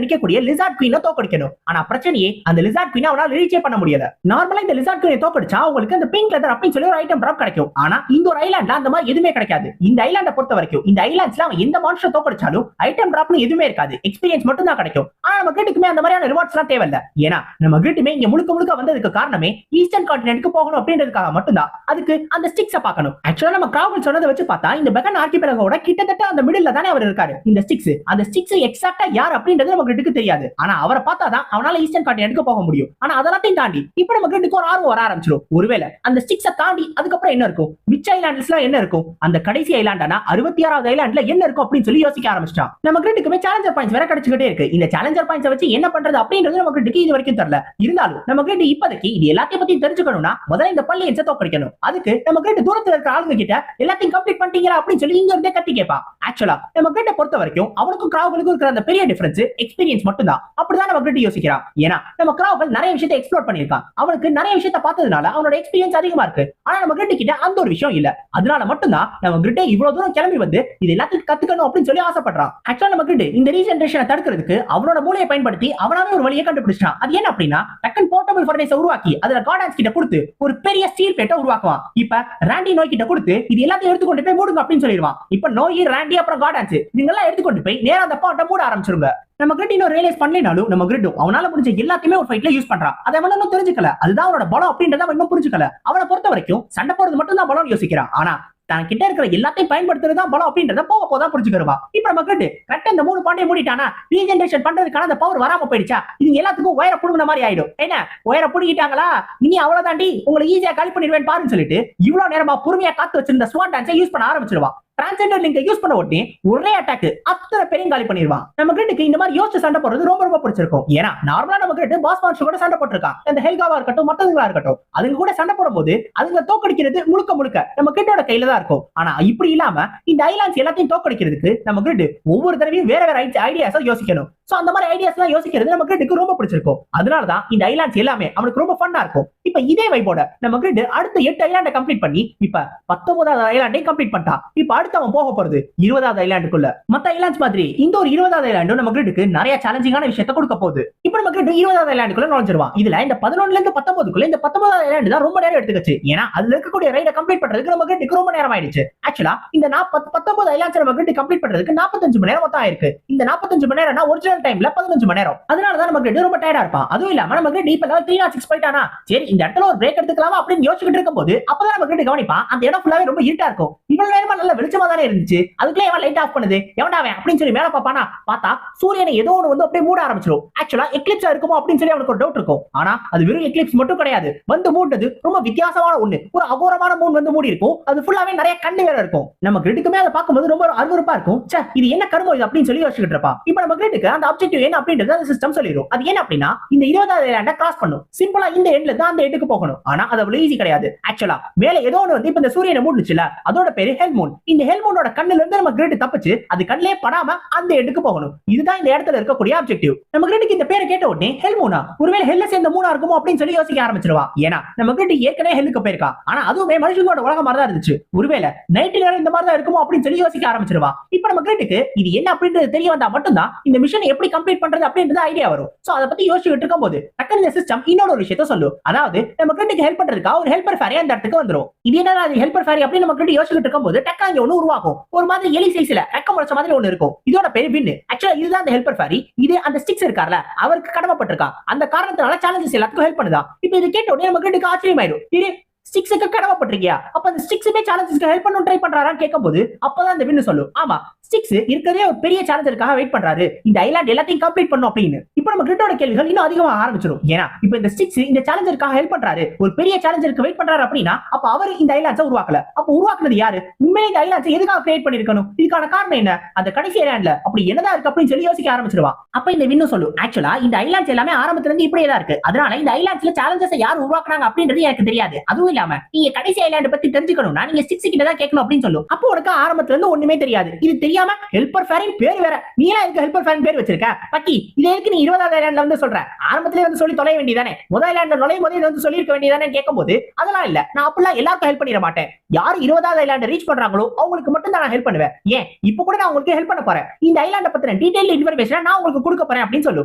நிக்கக்கூடிய லிசார்ட் குவீனை தோக்கடிக்கணும். ஆனா பிரச்சனையே அந்த லிசார்ட் குவீனை அவனால ரீச்சே பண்ண முடியல. நார்மலா இந்த லிசார்ட் குவீனை தோக்கடிச்சா உங்களுக்கு அந்த பிங்க் லெதர் அப்படின்னு சொல்லி ஒரு ஐட்டம் டிராப் கிடைக்கும். ஆனா இந்த ஒரு ஐலாண்ட்ல அந்த மாதிரி எதுவுமே கிடைக்காது. இந்த ஐலாண்டை பொறுத்த வரைக்கும் இந்த ஐலாண்ட்ஸ்ல அவன் எந்த மான்ஸ்டர் தோக்கடிச்சாலும் ஐட்டம் டிராப்னு எதுவுமே இருக்காது. எக்ஸ்பீரியன்ஸ் மட்டும் தான் கிடைக்கும். ஆனா நம்ம கிரிட்டுக்குமே அந்த மாதிரியான ரிவார்ட்ஸ் எல்லாம் தேவையில்ல. ஏன்னா நம்ம கிரிட்டுமே இங்க முழுக்க முழுக்க வந்ததுக்கு காரணமே ஈஸ்டர்ன் கான்டினென்ட்க்கு போகணும் அப்படின்றதுக்காக மட்டும்தான். அதுக்கு அந்த ஸ்டிக்ஸை பார்க்கணும். ஆக்சுவலா நம்ம கிராவல் சொன்னதை வச்சு பார்த்தா இந்த பெகன் ஆர்கிபெலகோட கிட்டத்தட்ட அந்த மிடில்ல தானே அவர் இருக்காரு. இந்த ஸ்டிக்ஸ் அந்த ஸ்டிக்ஸ் எக்ஸாக்ட்டா யார் அப்படின்றது நம்ம கிரிட்டுக்கு தெரியாது. ஆனா அவரை பார்த்தாதான் அவனால ஈஸ்டர்ன் கான்டினென்ட்க்கு போக முடியும். ஆனா அதெல்லாம் தாண்டி இப்ப நம்ம கிரிட்டுக்கு ஒரு ஆர்வம் வர ஆரம்பிச்சிடும். ஒருவேளை அந்த ஸ்டிக்ஸை தாண்டி அதுக்கப்புறம் என்ன இருக்கும், விச் ஐலாண்ட்ஸ்ல என்ன இருக்கும், அந்த கடைசி ஐலாண்டானா 66வது ஐலாண்ட்ல என்ன இருக்கும் அப்படின்னு சொல்லி யோசிக்க ஆரம்பிச்சிட்டான். நம்ம கிரிட்டுக்குமே சேலஞ்சர் பாயிண்ட்ஸ் வேற கிடைச்சிட்டே இருக்கு. இந்த சேலஞ்சர் பாயிண்ட்ஸ் வச்சு என்ன பண்றது அப்படின்றது நம்ம கிரிட்டுக்கு இது வரைக்கும் தெரியல. இருந்தாலும் நம்ம கிரிட்டு இப்போதைக்கு இது எல்லாத்தையும் பத்தி தெரிஞ்சுக்கணும்னா முதல்ல இந்த பள்ளியன்ஸை தோக்கடிக்கணும். அதுக்கு நம்ம கிரிட்டு தூரத்துல இருக்க ஆளுங்க கிட்ட எல்லாத்தையும் கம்ப்ளீட் பண்ணிட்டீங்களா அப்படின்னு சொல்லி இங்க இருந்தே கத்தி கேட்பான். ஆக்சுவலா நம்ம கிரிட்டை பொறுத்த வரைக்கும் அவனுக்கும் கிராவலுக்கும் இருக்கிற அந்த பெரிய டிஃபரன்ஸ் எக்ஸ்பீரியன்ஸ் மட்டும் தான். அப்படிதான் நம்ம கிரிட்டு யோசிக்கிறான். ஏன்னா நம்ம கிராவல் நிறைய விஷயத்தை எக்ஸ்ப்ளோர் பண்ணிருக்கான். அவனுக்கு நிறைய விஷயத்தை பார்த்ததுனால அவனோட எக்ஸ்பீரியன்ஸ் அதிகமா இருக்கு. ஆனா நம்ம கிரிட்டு கிட்ட அந்த ஒரு விஷயம் இல்ல. அதனால மட்டும் தான் நம்ம கிரிட்டை இவ்வளவு தூரம் கிளம்பி வந்து இது எல்லாத்தையும் கத்துக்கணும் அப்படின்னு சொல்லி ஆசைப்படுறான். ஆக்சுவலா நம்ம கிரிட்டு இந்த ரீஜெனரேஷனை தடுக்கிறதுக்கு அவனோட மூளையை பயன்படுத்தி அவனாவே ஒரு வழியை கண்டுபிடிச்சான். அது என்ன அப்படின்னா டக்கன் போர்ட்டபிள் ஃபர்னேஸை உருவாக்கி அதுல கார்டன்ஸ் கிட்ட கொடுத்து ஒரு பெரிய ஸ்டீல் பிளேட்டை உருவாக்குவான். இப்ப ராண்டி நோய் கிட்ட கொடுத்து இது எல்லாத்தையும் எடுத்துக்கொண்டு போய் மூடுங்க அப்படின்னு சொல்லிடுவான். இப்ப நோய், ராண்டி அப்புறம் கார்டன்ஸ் நீங்க எல்லாம் எடுத்துக்கொண்டு போய் நேரா அந்த பாட்டை மூட ஆரம்பிச்சிருங்க. நம்ம கிரிட் இன்னும் ரியலைஸ் பண்ணலனாலும் நம்ம கிரிட்டும் அவனால முடிஞ்ச எல்லாத்தையுமே ஒரு ஃபைட்ல யூஸ் பண்றான். அதை அவன் இன்னும் தெரிஞ்சுக்கல. அதுதான் அவனோட பலம் அப்படின்றத அவன் இன்னும் புரிஞ்சுக்கல. அவனை பொறுத்த வரைக்கும் சண்டை போறது மட்டும் தான் பலம்னு யோசிக்கிறான். ஆனா தன் கிட்ட இருக்கிற எல்லாத்தையும் பயன்படுத்துறதுதான் பலம் அப்படின்றத போக போதான் புரிஞ்சுக்கிறவா. இப்ப நம்ம கிட்ட கரெக்டா இந்த 3 பாயிண்ட் மூடிட்டானா ரீஜெனரேஷன் பண்றதுக்கான அந்த பவர் வராம போயிடுச்சா, இது எல்லாத்துக்கும் ஒயரை புடுங்கின மாதிரி ஆயிடும். என்ன ஒயரை புடுங்கிட்டாங்களா, இனி அவ்வளவுதாண்டி உங்களை ஈஸியா காலி பண்ணிடுவேன் பாருன்னு சொல்லிட்டு இவ்வளவு நேரமா பொறுமையா காத்து வச்சிருந்த ஸ்வாட் டான்ஸை யூஸ் பண்ண ஆரம்பிச்சிருவா. டிரான்ஸ்ஜெண்டர் லிங்கை யூஸ் பண்ண உடனே ஒரே அட்டாக் அத்தனை பேரையும் காலி பண்ணிடுவான். நம்ம கிரிட்டுக்கு இந்த மாதிரி யோசிச்சு சண்டை போடுறது ரொம்ப ரொம்ப பிடிச்சிருக்கும். ஏன்னா நார்மலா நம்ம கிரிட்டு பாஸ் மான்ஸ்டர் கூட சண்டை போட்டிருக்கான். அந்த ஹெல்காவா இருக்கட்டும் மத்தவங்களா இருக்கட்டும் அதுங்க கூட சண்டை போடும்போது அதுங்க தோக்கடிக்கிறது முழுக்க முழுக்க நம்ம கிரிட்டோட கையில தான் இருக்கும். ஆனா இப்படி இல்லாம இந்த ஐலாண்ட்ஸ் எல்லாத்தையும் தோக்கடிக்கிறதுக்கு நம்ம கிரிட்டு ஒவ்வொரு தடவையும் வேற வேற ஐடியாஸை யோசிக்கணும். சோ அந்த மாதிரி ஐடியாஸ் எல்லாம் யோசிக்கிறது நம்ம கிரிட்டுக்கு ரொம்ப பிடிச்சிருக்கும். அதனாலதான் இந்த ஐலாண்ட்ஸ் எல்லாமே அவனுக்கு ரொம்ப ஃபன்னா இருக்கும். இப்ப இதே வைபோட நம்ம கிரிட்டு அடுத்த 8 ஐலாண்டை கம்ப்ளீட் பண்ணி இப்ப 19வது ஐலாண்டையும் கம்ப்ளீட் பண்ணிட்டான். இப்ப அடுத்து அவன் போக போறது 20வது ஐலாண்டுக்குள்ள. மத்த ஐலாண்ட்ஸ் மாதிரி இந்த ஒரு 20வது ஐலாண்டும் நம்ம கிரிட்டுக்கு நிறைய சேலஞ்சிங்கான விஷயத்தை கொடுக்க போகுது. இப்ப நம்ம கிரிட்டு 20வது ஐலாண்டுக்குள்ள நுழைஞ்சிருவான். இதுல இந்த 11ல இருந்து 19க்குள்ள இந்த 19வது ஐலாண்டு தான் ரொம்ப நேரம் எடுத்துக்கிச்சு. ஏன்னா அதுல இருக்கக்கூடிய ரைடை கம்ப்ளீட் பண்றதுக்கு நம்ம கிரிட்டுக்கு ரொம்ப நேரம் ஆயிடுச்சு. ஆக்சுவலா இந்த 19 ஐலாண்ட்ஸ் நம்ம கிரிட்டு கம்ப்ளீட் பண்றதுக்கு 45 மணி நேரம் மொத்தம் ஆயிருக்கு. இந்த 45 மணி நேரம்னா ஒரிஜினல் டைம்ல 15 மணி நேரம். அதனாலதான் நம்ம கிரிட்டு ரொம்ப டயர்டா இருப்பான். அதுவும் இல்லாம நம்ம கிரிட்டு இப்ப 306 போயிட்டானா சரி இந்த இடத்துல ஒரு பிரேக் எடுத்துக்கலாமா அப்படின்னு யோசிச்சுட்டு இருக்கும்போது அப்பதான் நம்ம கிரிட்டு கவனிப்பான் அந்த இடம் ஃபுல்லாவே ரொம்ப இருட்டா இருக்கும். இவ்வளவு நேரமா நல்ல வெளிச்சமா தானே இருந்துச்சு, அதுக்குள்ளே எவன் லைட் ஆஃப் பண்ணுது எவன்டாவே அப்படின்னு சொல்லி மேல பாப்பானா பார்த்தா சூரியனை ஏதோ ஒன்று வந்து அப்படியே மூட ஆரம்பிச்சிடும். ஆக்சுவலா எக்லிப்ஸா இருக்குமோ அப்படின்னு சொல்லி அவனுக்கு ஒரு டவுட் இருக்கும். ஆனா அது வெறும் எக்லிப்ஸ் மட்டும் கிடையாது. வந்து மூடுறது ரொம்ப வித்தியாசமான ஒண்ணு. ஒரு அகோரமான மூன் வந்து மூடி இருக்கும். அது ஃபுல்லாவே நிறைய கண்ணு வேற இருக்கும். நம்ம கிரிட்டுக்குமே அதை பார்க்கும்போது ரொம்ப அருவருப்பா இருக்கும். சே இது என்ன கருமோ இது அப்படின்னு சொல்லி யோசிச்சுட்டு இருப்பான். இப்ப நம்ம கிரிட்டுக்கு அந்த ஆப்ஜெக்டிவ் என்ன அப்படின்றது அந்த சிஸ்டம் சொல்லிடும். அது என்ன அப்படின்னா இந்த 20வது ஐலாண்டை கிராஸ் பண்ணும். சிம்பிளா இந்த எண்ட்ல தான் அந்த எட்டுக்கு போகணும். ஆனா அது அவ்வளவு ஈஸி கிடையாது. ஆக்சுவலா மேல ஏதோ ஒன்று வந்து இப்ப இந்த சூரியனை மூடுச்சுல அதோட பேரு ஹெல்மூன். இந்த ஹெல்மூனோட கண்ணுல இருந்து நம்ம கிரிட் தப்பிச்சு அது கண்ணிலே படாம அந்த எட்டுக்கு போகணும். இதுதான் இந்த இடத்துல இருக்கக்கூடிய ஆப்ஜெக்டிவ். நம்ம கிரிட்டுக்கு இந்த பேரை கேட்ட உடனே ஹெல்மூனா ஒருவேளை ஹெல்ல சேர்ந்த மூணா இருக்குமோ அப்படின்னு சொல்லி யோசிக்க ஆரம்பிச்சிருவா. ஏன்னா நம்ம கிரிட் ஏற்கனவே ஹெல்லுக்கு போயிருக்கா. ஆனா அதுவுமே மனுஷங்களோட உலகம் மாதிரி தான் இருந்துச்சு. ஒருவேளை நைட் நேரம் இந்த மாதிரி தான் இருக்குமோ அப்படின்னு சொல்லி யோசிக்க ஆரம்பிச்சிருவா. இப்ப நம்ம கிரிட்டுக்கு இது என்ன அப்படின்றது தெரிய வந்தா மட்டும்தான் இந்த மிஷனை எப்படி கம்ப்ளீட் பண்றது அப்படின்றது ஐடியா வரும். சோ அதை பத்தி யோசிச்சுட்டு இருக்கும் போது டக்குனு இந்த சிஸ்டம் இன்னொரு விஷயத்த சொல்லும். அதாவது நம்ம கிரிட்டுக்கு ஹெல்ப் பண்றதுக்கா ஒரு ஹெல்பர் ஃபேரி அந்த இடத்துக்கு வந்துரும். இது என்னடா அது ஹெல்பர் ஃபேரி அப்படின்னு நம்ம கிரிட்டு யோசிச்சுட்டு இருக்கும் போது டக்குனு ஒன்னு உருவாகும். ஒரு மாதிரி எலி சைஸ்ல ரெக்க முளைச்ச மாதிரி ஒன்னு இருக்கும். இதோட பேரு வின். ஆக்சுவலா இதுதான் அந்த ஹெல்பர் ஃபேரி. இது அந்த ஸ்டிக்ஸ் இருக்கார்ல அவருக்கு கடமைப்பட்டிருக்கா. அந்த காரணத்தினால சேலஞ்சஸ் எல்லாத்துக்கும் ஹெல்ப் பண்ணுதா. இப்போ இது கேட்ட உடனே நம்ம கிரிட்டுக்கு ஆச்சரியமாயிடும். இது ஸ்டிக்ஸுக்கு கடமைப்பட்டிருக்கியா, அப்ப அந்த ஸ்டிக்ஸுமே சேலஞ்சஸ்க்கு ஹெல்ப் பண்ணணும் ட்ரை பண்றாரான்னு கேட்கும்போது அப்பதான் அந்த வின்னு சொல்லும். ஆமா ஸ்டிக்ஸ் இருக்கிறதே ஒரு பெரிய சேலஞ்சருக்காக வெயிட் பண்றாரு இந்த ஐலாண்ட் எல்லாத்தையும் கம்ப்ளீட் பண்ணும் அப்படின்னு. இப்போ நம்ம கிரிட்டோட கேள்விகள் இன்னும் அதிகமா ஆரம்பிச்சிடும். ஏன்னா இப்போ இந்த ஸ்டிக்ஸ் இந்த சேலஞ்சருக்காக ஹெல்ப் பண்றாரு, ஒரு பெரிய சேலஞ்சருக்கு வெயிட் பண்றாரு அப்படின்னா அப்ப அவர் இந்த ஐலாண்ட்ஸை உருவாக்கல. அப்ப உருவாக்குனது யாரு? உண்மையிலே இந்த ஐலாண்ட்ஸை எதுக்காக கிரியேட் பண்ணிருக்கணும்? இதுக்கான காரணம் என்ன? அந்த கடைசி ஐலாண்ட்ல அப்படி என்னதான் இருக்கு அப்படின்னு சொல்லி யோசிக்க ஆரம்பிச்சிருவா. அப்ப இந்த வின்னு சொல்லும், ஆக்சுவலா இந்த ஐலாண்ட்ஸ் எல்லாமே ஆரம்பத்துல இருந்து இப்படியே தான் இருக்கு. அதனால இந்த ஐலாண்ட்ஸ்ல சேலஞ்சஸ் யார் உருவாக்குனாங்க அப்படின்றது எனக்கு தெரியாது. அதுவும் இல்லாம நீங்க கடைசி ஐலாண்ட் பத்தி தெரிஞ்சுக்கணும்னா நீங்க ஸ்டிக்ஸ் கிட்ட தான் கேட்கணும் அப்படின்னு சொல்லும். அப்போ உனக்கு ஆரம்பத்துல இருந்து ஒண்ணுமே தெரியாது. இது தெரியாம ஹெல்பர் ஃபேரின் பேர் வேற, நீ எல்லாம் எதுக்கு ஹெல்பர் ஃபேரின் பேர் வச்சிருக்க பக்கி? இதை எதுக்கு நீ 20வது ஐலாண்ட்ல வந்து சொல்றேன், ஆரம்பத்திலே வந்து சொல்லி தொலைய வேண்டியதானே, முதல் ஐலாண்ட்ல நுழையும் போது வந்து சொல்லிருக்க வேண்டியதானே கேட்கும்போது, அதெல்லாம் இல்ல, நான் அப்படிலாம் எல்லாருக்கும் ஹெல்ப் பண்ணிட மாட்டேன். யார் 20வது ஐலாண்ட் ரீச் பண்றாங்களோ அவங்களுக்கு மட்டும் தான் நான் ஹெல்ப் பண்ணுவேன். ஏன் இப்போ கூட நான் உங்களுக்கு ஹெல்ப் பண்ண போறேன். இந்த ஐலாண்ட பத்தின டீடைல் இன்ஃபர்மேஷன் நான் உங்களுக்கு கொடுக்க போறேன் அப்படின்னு சொல்லு.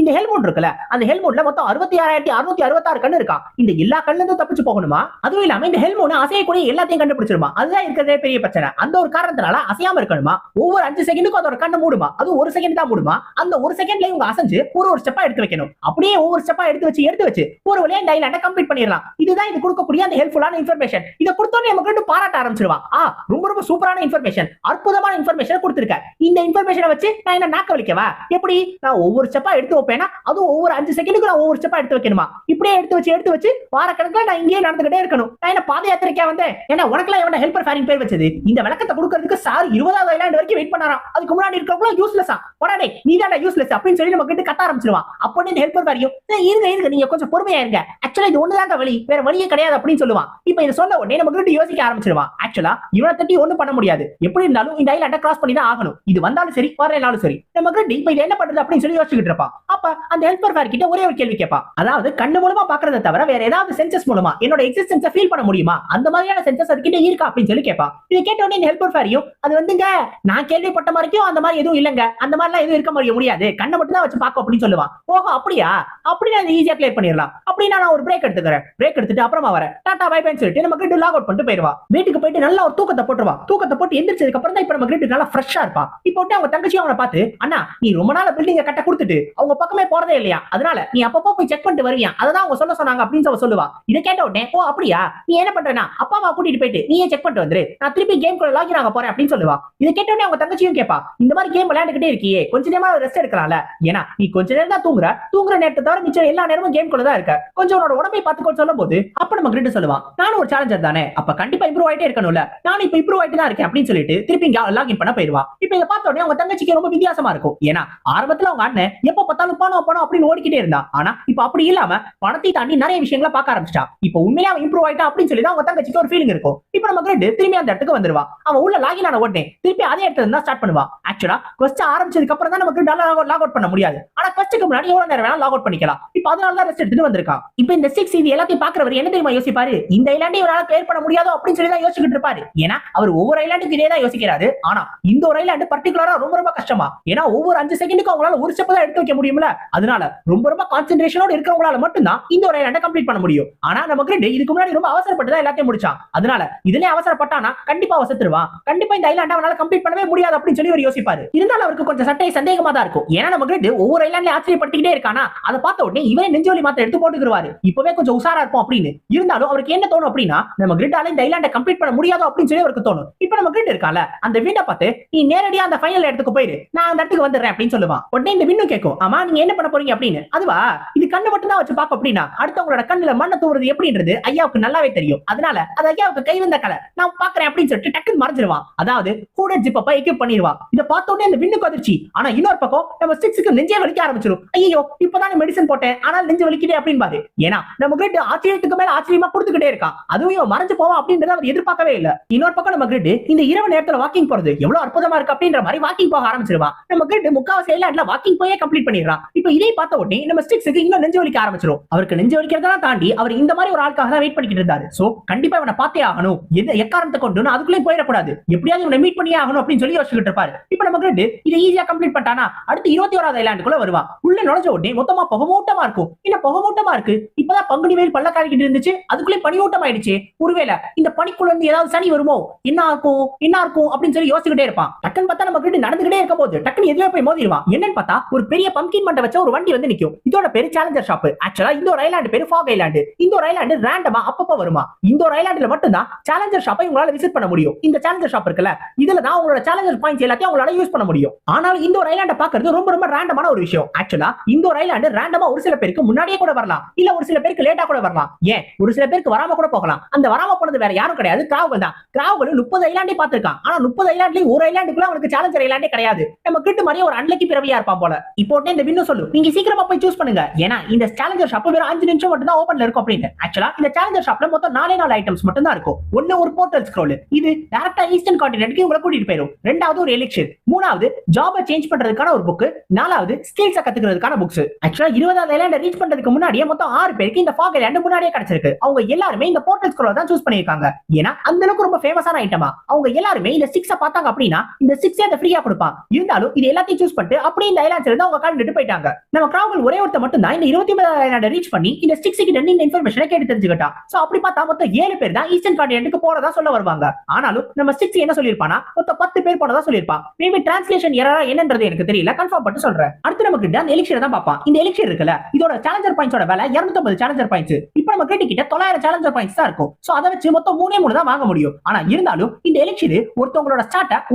இந்த ஹெல்மெட் இருக்குல்ல, அந்த ஹெல்மெட்ல மொத்தம் 66,666 கண்ணு இருக்கா. இந்த எல்லா கண்ணுல இருந்து தப்பிச்சு போகணுமா? அதுவும் இல்லாம இந்த ஹெல்மெட் அசையக்கூடிய எல்லாத்தையும் கண்டுபிடிச்சிருமா. அதுதான் இருக்கிறதே பெரிய பிரச்சனை. அந்த ஒரு காரணத்தினால அசையாம இருக்கணுமா. ஒவ்வொரு 5 செகண்டுக்கும் அதோட கண்ணு மூடுமா. அது 1 செகண்ட் தான் மூடுமா. அந்த 1 செகண்ட்ல இவங்க அசைஞ்சு ஒரு ஸ்டெப்பா எடுத்து வைக்கணும். அப்படியே ஒவ்வொரு ஸ்டெப்பா எடுத்து வச்சு ஒரு வழியா இந்த ஐலாண்ட கம்ப்ளீட் பண்ணிடலாம். இதுதான் இது கொடுக்கக்கூடிய அந்த ஹெல்ப்ஃபுல்லான இன்ஃபர்மேஷன். இத கொடுத்தோனே நமக்கு ரெண்டு பாராட்ட ஆரம்பிச்சிடுவான். ரொம்ப ரொம்ப சூப்பரான இன்ஃபர்மேஷன், அற்புதமான இன்ஃபர்மேஷன் கொடுத்திருக்க. இந்த இன்ஃபர்மேஷனை வச்சு நான் என்ன நாக்க வலிக்கவா? எப்படி நான் ஒவ்வொரு ஸ்டெப்பா எடுத்து வைப்பேனா? அதுவும் ஒவ்வொரு 5 செகண்டுக்கு நான் ஒவ்வொரு ஸ்டெப்பா எடுத்து வைக்கணுமா? இப்படியே எடுத்து வச்சு வாரக்கணக்கில் நான் இங்கேயே நடந்துகிட்டே இருக்கணும். நான் என்ன பாத யாத்திரைக்கா வந்தேன்? ஏன்னா உனக்குலாம் எவன ஹெல்பர் ஃபேரிங் பேர் வச்சது? இந்த விளக்கத்தை கொடுக்கிறதுக்கு சார் 20வது ஐலாண்ட் வரைக்கும் வெயிட் பண்ணாராம். அதுக்கு முன்னாடி இருக்கிறவங்க யூஸ்லெஸ்ஸா, போடாடே நீ தான் யூஸ்லெஸ் அப்படின்னு சொல்லி நம்ம கிட்ட கத்த ஆரம்பிச்சிடுவான். அப்போ இந்த ஹெல்பர் ஃபேரியும் இருங்க நீங்க கொஞ்சம் பொறுமையா இருங்க, ஆக்சுவலா இது ஒண்ணுதாங்க வழி, வேற வழியே கிடையாது அப்படின்னு சொல்லுவான். இப்போ இத சொன்ன உடனே நம்ம கிட்ட யோசிக்க ஆரம்பிச்சிடுவான். ஆக்சுவலா இவனை தட்டி ஒண்ணும் பண்ண முடியாது, எப்படி இருந்தாலும் இந்த ஐலாண்ட கிராஸ் பண்ணி தான் ஆகணும். இது வந்தாலும் சரி வரலைனாலும் சரி. நம்ம கிட்ட இப்போ இது என்ன பண்றது அப்படின்னு சொல்லி யோசிச்சுட்டு இருப்பான். அப்ப அந்த ஹெல்பர் ஃபேர் கிட்ட ஒரே ஒரு கேள்வி கேட்பான். அதாவது கண்ணு மூலமா பாக்குறத தவிர வேற ஏதாவது சென்சஸ் மூலமா என்னோட எக்ஸிஸ்டன்ஸை ஃபீல் பண்ண முடியுமா? அந்த மாதிரியான சென்சஸ் அதுக்கிட்ட இருக்கா அப்படின்னு சொல்லி கேட்பான். இதை கேட்ட உடனே இந்த ஹெல்பர் ஃபேரியும் அது வந்துங்க நான் கேள்விப்பட்ட மாதிரிக்கும் அந்த மாதிரி எதுவும் இல்லங்க, அந்த மாதிரிலாம் எதுவும் இருக்க முடியாது, கண்ணை மட்டும் தான் வச்சு பார்க்க அப்படின்னு சொல்லுவான். ஓஹோ அப்படியா, அப்படின்னா இது ஈஸியா கிளியர் பண்ணிடலாம். அப்படின்னா நான் ஒரு பிரேக் எடுத்துக்கிறேன், பிரேக் எடுத்துட்டு அப்புறமா வரேன், டாடா பை பைன்னு சொல்லிட்டு நம்ம கிட்ட லாக் அவுட் பண்ணிட்டு போயிடுவா. வீட்டுக்கு போயிட்டு நல்லா ஒரு தூக்கத்தை போட்டுருவா. தூக்கத்தை போட்டு எந்திரிச்சதுக்கு அப்புறம் தான் இப்ப நம்ம கிட்ட நல்லா ஃப்ரெஷ்ஷா இருப்பா. இப்போ அவங்க தங்கச்சி அவனை பார்த்து, அண்ணா நீ ரொம்ப நாள் பில்டிங்க கட்ட கொடுத்துட்டு அவங்க பக்கமே போறதே இல்லையா, அதனால நீ அப்பப்போ போய் செக் பண்ணிட்டு வருவியா, அதான் அவங்க சொன்னாங்க அப்படின்னு சொல்லுவா. இதை கேட்ட உடனே ஓ அப்படியா, நீ என்ன பண்றேன்னா அப்பா அம்மா கூட்டிட்டு போயிட்டு நீயே செக் பண்ணிட்டு வந்துரு, நான் திருப்பி கேம் குள்ள லாகின் ஆக போறேன் அப்படின்னு சொல்லுவா. இதை கேட்ட உடனே அவங்க தங்கச்சியும் கேட்பா, இந்த மாதிரி கேம் விளையாண்டுக்கிட்டே இருக்கியே கொஞ்ச நேரமா ரெஸ்ட் எடுக்கலாம்ல, ஏன்னா நீ கொஞ்ச நேரம் தான் தூங்குற நேரத்தை தவிர மிச்சம் எல்லா நேரமும் கேம் குள்ள தான் இருக்க, கொஞ்சம் உன்னோட உடம்பை பார்த்துக்கோ சொல்லும் போது அப்ப நம்ம கிட்ட சொல்லுவான், நானும் ஒரு சேலஞ்சர் தானே, அப்ப கண்டிப்பா இம்ப்ரூவ் ஆயிட்டே இருக்கணும்ல, நானும் இப்ப இம்ப்ரூவ் ஆயிட்டு தான் இருக்கேன் அப்படின்னு சொல்லிட்டு திருப்பி லாகின் பண்ண போயிடுவா. இப்ப இதை பார்த்த உடனே அவங்க தங்கச்சிக்கு ரொம்ப வித்தியாசமா இருக்கும். ஏன்னா ஆரம்பத்துல அவங்க அண்ணன் எப்ப பார்த்தாலும் பணம் அப்படின்னு ஓடிக்கிட்டே இருந்தா, ஆனா இப்ப அப்படி இல்லாம பணத்தை தாண்டி நிறைய விஷயங்களை பார்க்க ஆரம்பிச்சிட்டா. இப்ப உண்மையிலே அவன் இம்ப்ரூவ் ஆயிட்டா அப்படின்னு சொல்லி தான் அவங்க தங்கச்சிக்கு ஒரு ஃபீலிங் இருக்கும். இப்ப நம்ம கிட்ட திரும்பி அந்த இடத்துக்கு வந்துருவா. அவன் உள்ள லாகின் ஆன உடனே திருப்பி அதே இடத்துல இருந்தா ஸ்டார்ட் பண்ணுவா. ஆக்சுவலா quest ஆரம்பிச்சதுக்கு அப்புறம் தான் நமக்கு லாக் அவுட் பண்ண முடியாது, ஆனா questக்கு முன்னாடி எவ்வளவு நேரம் வேணா லாக் அவுட் பண்ணிக்கலாம். இப்ப அதனால தான் ரெஸ்ட் எடுத்துட்டு வந்திருக்கான். இப்ப இந்த 6 இது எல்லாத்தையும் பாக்குறவர் என்ன தெரியுமா யோசிப்பாரு, இந்த ஐலாண்டை இவரால கிளியர் பண்ண முடியாதோ அப்படின்னு சொல்லி தான் யோசிச்சுட்டு இருப்பாரு. ஏன்னா அவர் ஒவ்வொரு ஐலாண்டுக்கு இதே தான் யோசிக்கிறாரு. ஆனா இந்த ஒரு ஐலாண்டு பர்டிகுலரா ரொம்ப ரொம்ப கஷ்டமா, ஏன்னா ஒவ்வொரு 5 செகண்டுக்கு அவங்களால ஒரு ஸ்டெப் தான் எடுத்து வைக்க முடியும்ல, அதனால ரொம்ப ரொம்ப கான்சென்ட்ரேஷனோட இருக்கிறவங்களால மட்டும் தான் இந்த ஒரு ஐலாண்டை கம்ப்ளீட் பண்ண முடியும். ஆனா நம்ம கிட்ட இதுக்கு முன்னாடி ரொம்ப அவசரப்பட்டு தான் எல்லாத்தையும் முடிச்சான். அதனால இதுலயே அவசரப்பட்டானா கண்டிப்பா அவசரத்துருவான், கண்டிப்பா இந்த ஐலாண்டை அவனால கம்ப்ளீட் பண்ணவே முடியாது அப்படின்னு சொல்லி ஒரு யோசிப்பாரு. இருந்தாலும் அவருக்கு கொஞ்சம் சட்டை சந்தேகமா தான் இருக்கும். ஏன்னா நம்ம கிட்ட ஒவ்வொரு ஐலாண்ட்லயும் ஆச்சரியப்பட்டுக்கிட்டே இருக்கானா, அதை பார்த்த உடனே இவரே நெஞ்சோலி மாத்த எடுத்து போட்டுக்குருவாரு. இப்பவே கொஞ்சம் உசாரா இருப்போம் அப்படின்னு. இருந்தாலும் அவருக்கு என்ன தோணும் அப்படின்னா, நம்ம கிரிட்டால இந்த ஐலாண்டை கம்ப்ளீட் பண்ண முடியாதோ அப்படின்னு சொல்லி அவருக்கு தோணும். இப்ப நம்ம கிட்ட இருக்கால அந்த விண்ணை பார்த்து, நீ நேரடியா அந்த ஃபைனல் இடத்துக்கு போயிரு, நான் அந்த இடத்துக்கு வந்துடுறேன் அப்படின்னு சொல்லுவான். உடனே இந்த விண்ணு கேட்கும், ஆமா நீங்க என்ன பண்ண போறீங்க அப்படின்னு. அதுவா, இது கண்ணு மட்டும் தான் வச்சு பார்க்க அப்படின்னா அடுத்தவங்களோட கண்ணுல மண்ணை தூவுறது எப்படின்றது ஐயாவுக்கு நல்லாவே தெரியும். அதனால அது ஐயாவுக்கு கை வந்த கலை நான் பாக்குறேன் அப்படின்னு சொல்லிட்டு டக்குன்னு மறைஞ்சிருவான். அதாவது கூட ஜிப்பப்பா எக்யூப் பண்ணிடுவான். இதை பார்த்த உடனே அந்த விண்ணுக்கு அதிர்ச்சி. ஆனா இன்னொரு பக்கம் நம்ம 6க்கு நெஞ்சே வலிக்க ஆரம்பிச்சிடும். ஐயோ இப்பதான் மெடிசன் போட்டேன் ஆனால் நெஞ்சு வலிக்குதே அப்படின்னு பாரு. ஏன்னா நம்ம கிட்ட ஆச்சரியத்துக்கு மேல ஆச்சரியமா கொடுத்துக்கிட்டே இருக்கான். அதுவும் மறைஞ்சு போவோம் அப்படின்றத அவர் எதிர்பார்க்கவே இல்ல. இன்னொரு பக்கம் நம்ம கிட்ட இந்த இரவு நேரத்துல வாக்கிங் போறது எவ்வளவு அற்புதமா இருக்கு அப்படின்ற மாதிரி வாக்கிங் போக ஆரம்பிச்சிருவான். நம்ம கிட்ட முக்காவாசி ஐலாண்ட்ல வாக்கிங் போயே கம்ப்ளீட் பண்ணிடுறான். இப்போ இதை பார்த்த உடனே நம்ம 6க்கு இன்னும் நெஞ்சு வலிக்க ஆரம்பிச்சிடும். அவருக்கு நெஞ்சு வலிக்கிறதெல்லாம் தாண்டி அவர் இந்த மாதிரி ஒரு ஆளுக்காக தான் வெயிட் பண்ணிக்கிட்டு இருந்தாரு. சோ கண்டிப்பா இவனை பார்த்தே ஆகணும், எக்காரணத்தை கொண்டு அதுக்குள்ளே போயிடக்கூடாது, எப்படியாவது இவனை மீட் பண்ணியே ஆகணும் அப்படின்னு சொல்லி யோசிச்சுட்டு இருப்பாரு. இப்ப நம்ம கிட்ட இதை ஈஸியா கம்ப்ளீட் பண்ணிட்டானா அடுத்து 21வது ஐலாண்டுக்குள்ள வருவான். உள்ள நுழைஞ்ச உடனே மொத்தமா புகமூட்டமா இருக்கும். என்ன புகமூட்டமா இருக்கு, இப்பதான் பங்குனி வெயில் பள்ளக்காரிக்கிட்டு இருந்துச்சு, அதுக்குள்ளே பனியூட்டம் ஆயிடுச்சு. ஒருவேளை இந்த பனிக்குள்ள இருந்து ஏதாவது சனி வருமோ, என்ன இருக்கும் அப்படின்னு சொல்லி யோசிச்சுக்கிட்டே இருப்பான். டக்குன்னு பார்த்தா நம்ம கிட்ட நடந்துகிட்டே இருக்க போது டக்குன்னு எதுவே போய் மோதிடுவான். என்னன்னு பார்த்தா ஒரு பெரிய பம்கின் மண்டை வச்ச ஒரு வண்டி வந்து நிக்கும். இதோட பேரு சேலஞ்சர் ஷாப். ஆக்சுவலா இந்த ஒரு ஐலாண்டு பேரு ஃபாக் ஐலாண்டு. இந்த ஒரு ஐலாண்டு ரேண்டமா அப்பப்ப வருமா. இந்த ஒரு ஐலாண்டுல மட்டும் தான் சேலஞ்சர் ஷாப்பை உங்களால விசிட் பண்ண முடியும். இந்த சேலஞ்சர் ஷாப் இருக்குல்ல, இதுல தான் உங்களோட சேலஞ்சர் பாயிண்ட்ஸ் எல்லாத்தையும் உங்களால யூஸ் பண்ண முடியும். ஆனால் இந்த ஒரு ஐலாண்டை பார்க்கிறது ரொம்ப ரொம்ப ரேண்டமான ஒரு விஷயம். ஆக்சுவலா இந்த ஒரு ஐலாண்டு ரேண்டமா ஒரு சில பேருக்கு முன்னாடியே கூட வரலாம், இல்ல ஒரு சில பேருக்கு லேட்டா கூட வரலாம், ஏன் ஒரு சில பேருக்கு வராம கூட போகலாம். அந்த வராம போனது வேற யாரும் கிடையாது, கிராவுகள் தான். கிராவுகள் 30 ஐலாண்டே பார்த்திருக்கான். ஆனா 30 ஐலாண்ட்லயும் ஒரு ஐலாண்டுக்குள்ள அவனுக்கு சேலஞ்சர் ஐலாண்டே கிடையாது. நம்ம கிட்ட மாதிரியே ஒரு அன்லக்கி பிறவியா இருப்பான் போல. இப்போ இந்த வின்னு சொல்லு, நீங்க சீக்கிரமா போய் சூஸ் பண்ணுங்க, ஏன்னா ஏன்னா இந்த சேலஞ்சர் ஷாப் வெறும் 5 நிமிஷம் மட்டும் தான் ஓபன்ல இருக்கும் அப்படின்னு. ஆக்சுவலா இந்த சேலஞ்சர் ஷாப்ல மொத்தம் 4 ஐட்டம்ஸ் மட்டும் தான் இருக்கும். ஒன்னு ஒரு போர்ட்டல் ஸ்க்ரோல், இது டைரக்டா ஈஸ்டர்ன் கான்டினென்ட்க்கு உங்களை கூட்டிட்டு போயிடும். ரெண்டாவது ஒரு எலிக்ஷன், மூணாவது ஜாபை சேஞ்ச் பண்றதுக்கான ஒரு புக், நாலாவது ஸ்கில்ஸை கத்துக்கிறதுக்கான புக்ஸ். ஆக்சுவலா 20வது ஐலாண்ட ரீச் பண்றதுக்கு முன்னாடியே மொத்தம் 6 பேருக்கு இந்த ஃபாக் ஐலாண்ட் முன்னாடியே கிடைச்சிருக்கு. அவங்க எல்லாருமே இந்த போர்ட்டல் ஸ்க்ரோல் தான் சூஸ் பண்ணிருக்காங்க. ஏன்னா அந்த அளவுக்கு ரொம்ப ஃபேமஸான ஐட்டமா. அவங்க எல்லாருமே இந்த 6 பார்த்தாங்க அப்படின்னா இந்த 6 அதை ஃப்ரீயா கொடுப்பான். இருந்தாலும் இது எல்லாத்தையும் சூஸ் பண்ணிட்டு அப்படியே இந்த ஐலாண்ட்ல இருந்து அவங்க கலந்துட்டு போயிட்டாங்க. நம்ம கிராவல் ஒரே ஒருத்த மட்டும் தான் இந்த 29வது ஐலாண்ட ரீச் பண்ணி இந்த 6 கிட்ட இந்த இன்ஃபர்மேஷனை கேட்டு தெரிஞ்சுக்கிட்டான். சோ அப்படி பார்த்தா மொத்தம் 7 பேர் தான் ஈஸ்டர்ன் கான்டினென்ட்க்கு போறதா சொல்ல வருவாங்க. ஆனாலும் நம்ம 6 என்ன சொல்லிருப்பானா மொத்தம் 10 பேர் போனதா சொல்லிருப்பான். மேபி டிரான்ஸ்லேஷன் எரரா என்னன்றது எனக்கு தெரியல, கன்ஃபார்ம் பண்ணி சொல்றேன். அடுத்து நமக்கு இந்த எலிக்ஷர் தான் பாப்பா. இந்த எலிக்ஷர் இருக்குல, இதோட சேலஞ்சர் பாயிண்ட்ஸோட விலை 250 சேலஞ்சர் பாயிண்ட்ஸ். இப்போ நம்ம கிட்ட 900 சேலஞ்சர் பாயிண்ட்ஸ் தான் இருக்கும். சோ அதை வச்சு மொத்தம் 3 தான் வாங்க முடியும். ஆனா இருந்தாலும் இந்த எலிக்ஷர் ஒருத்தவங்களோட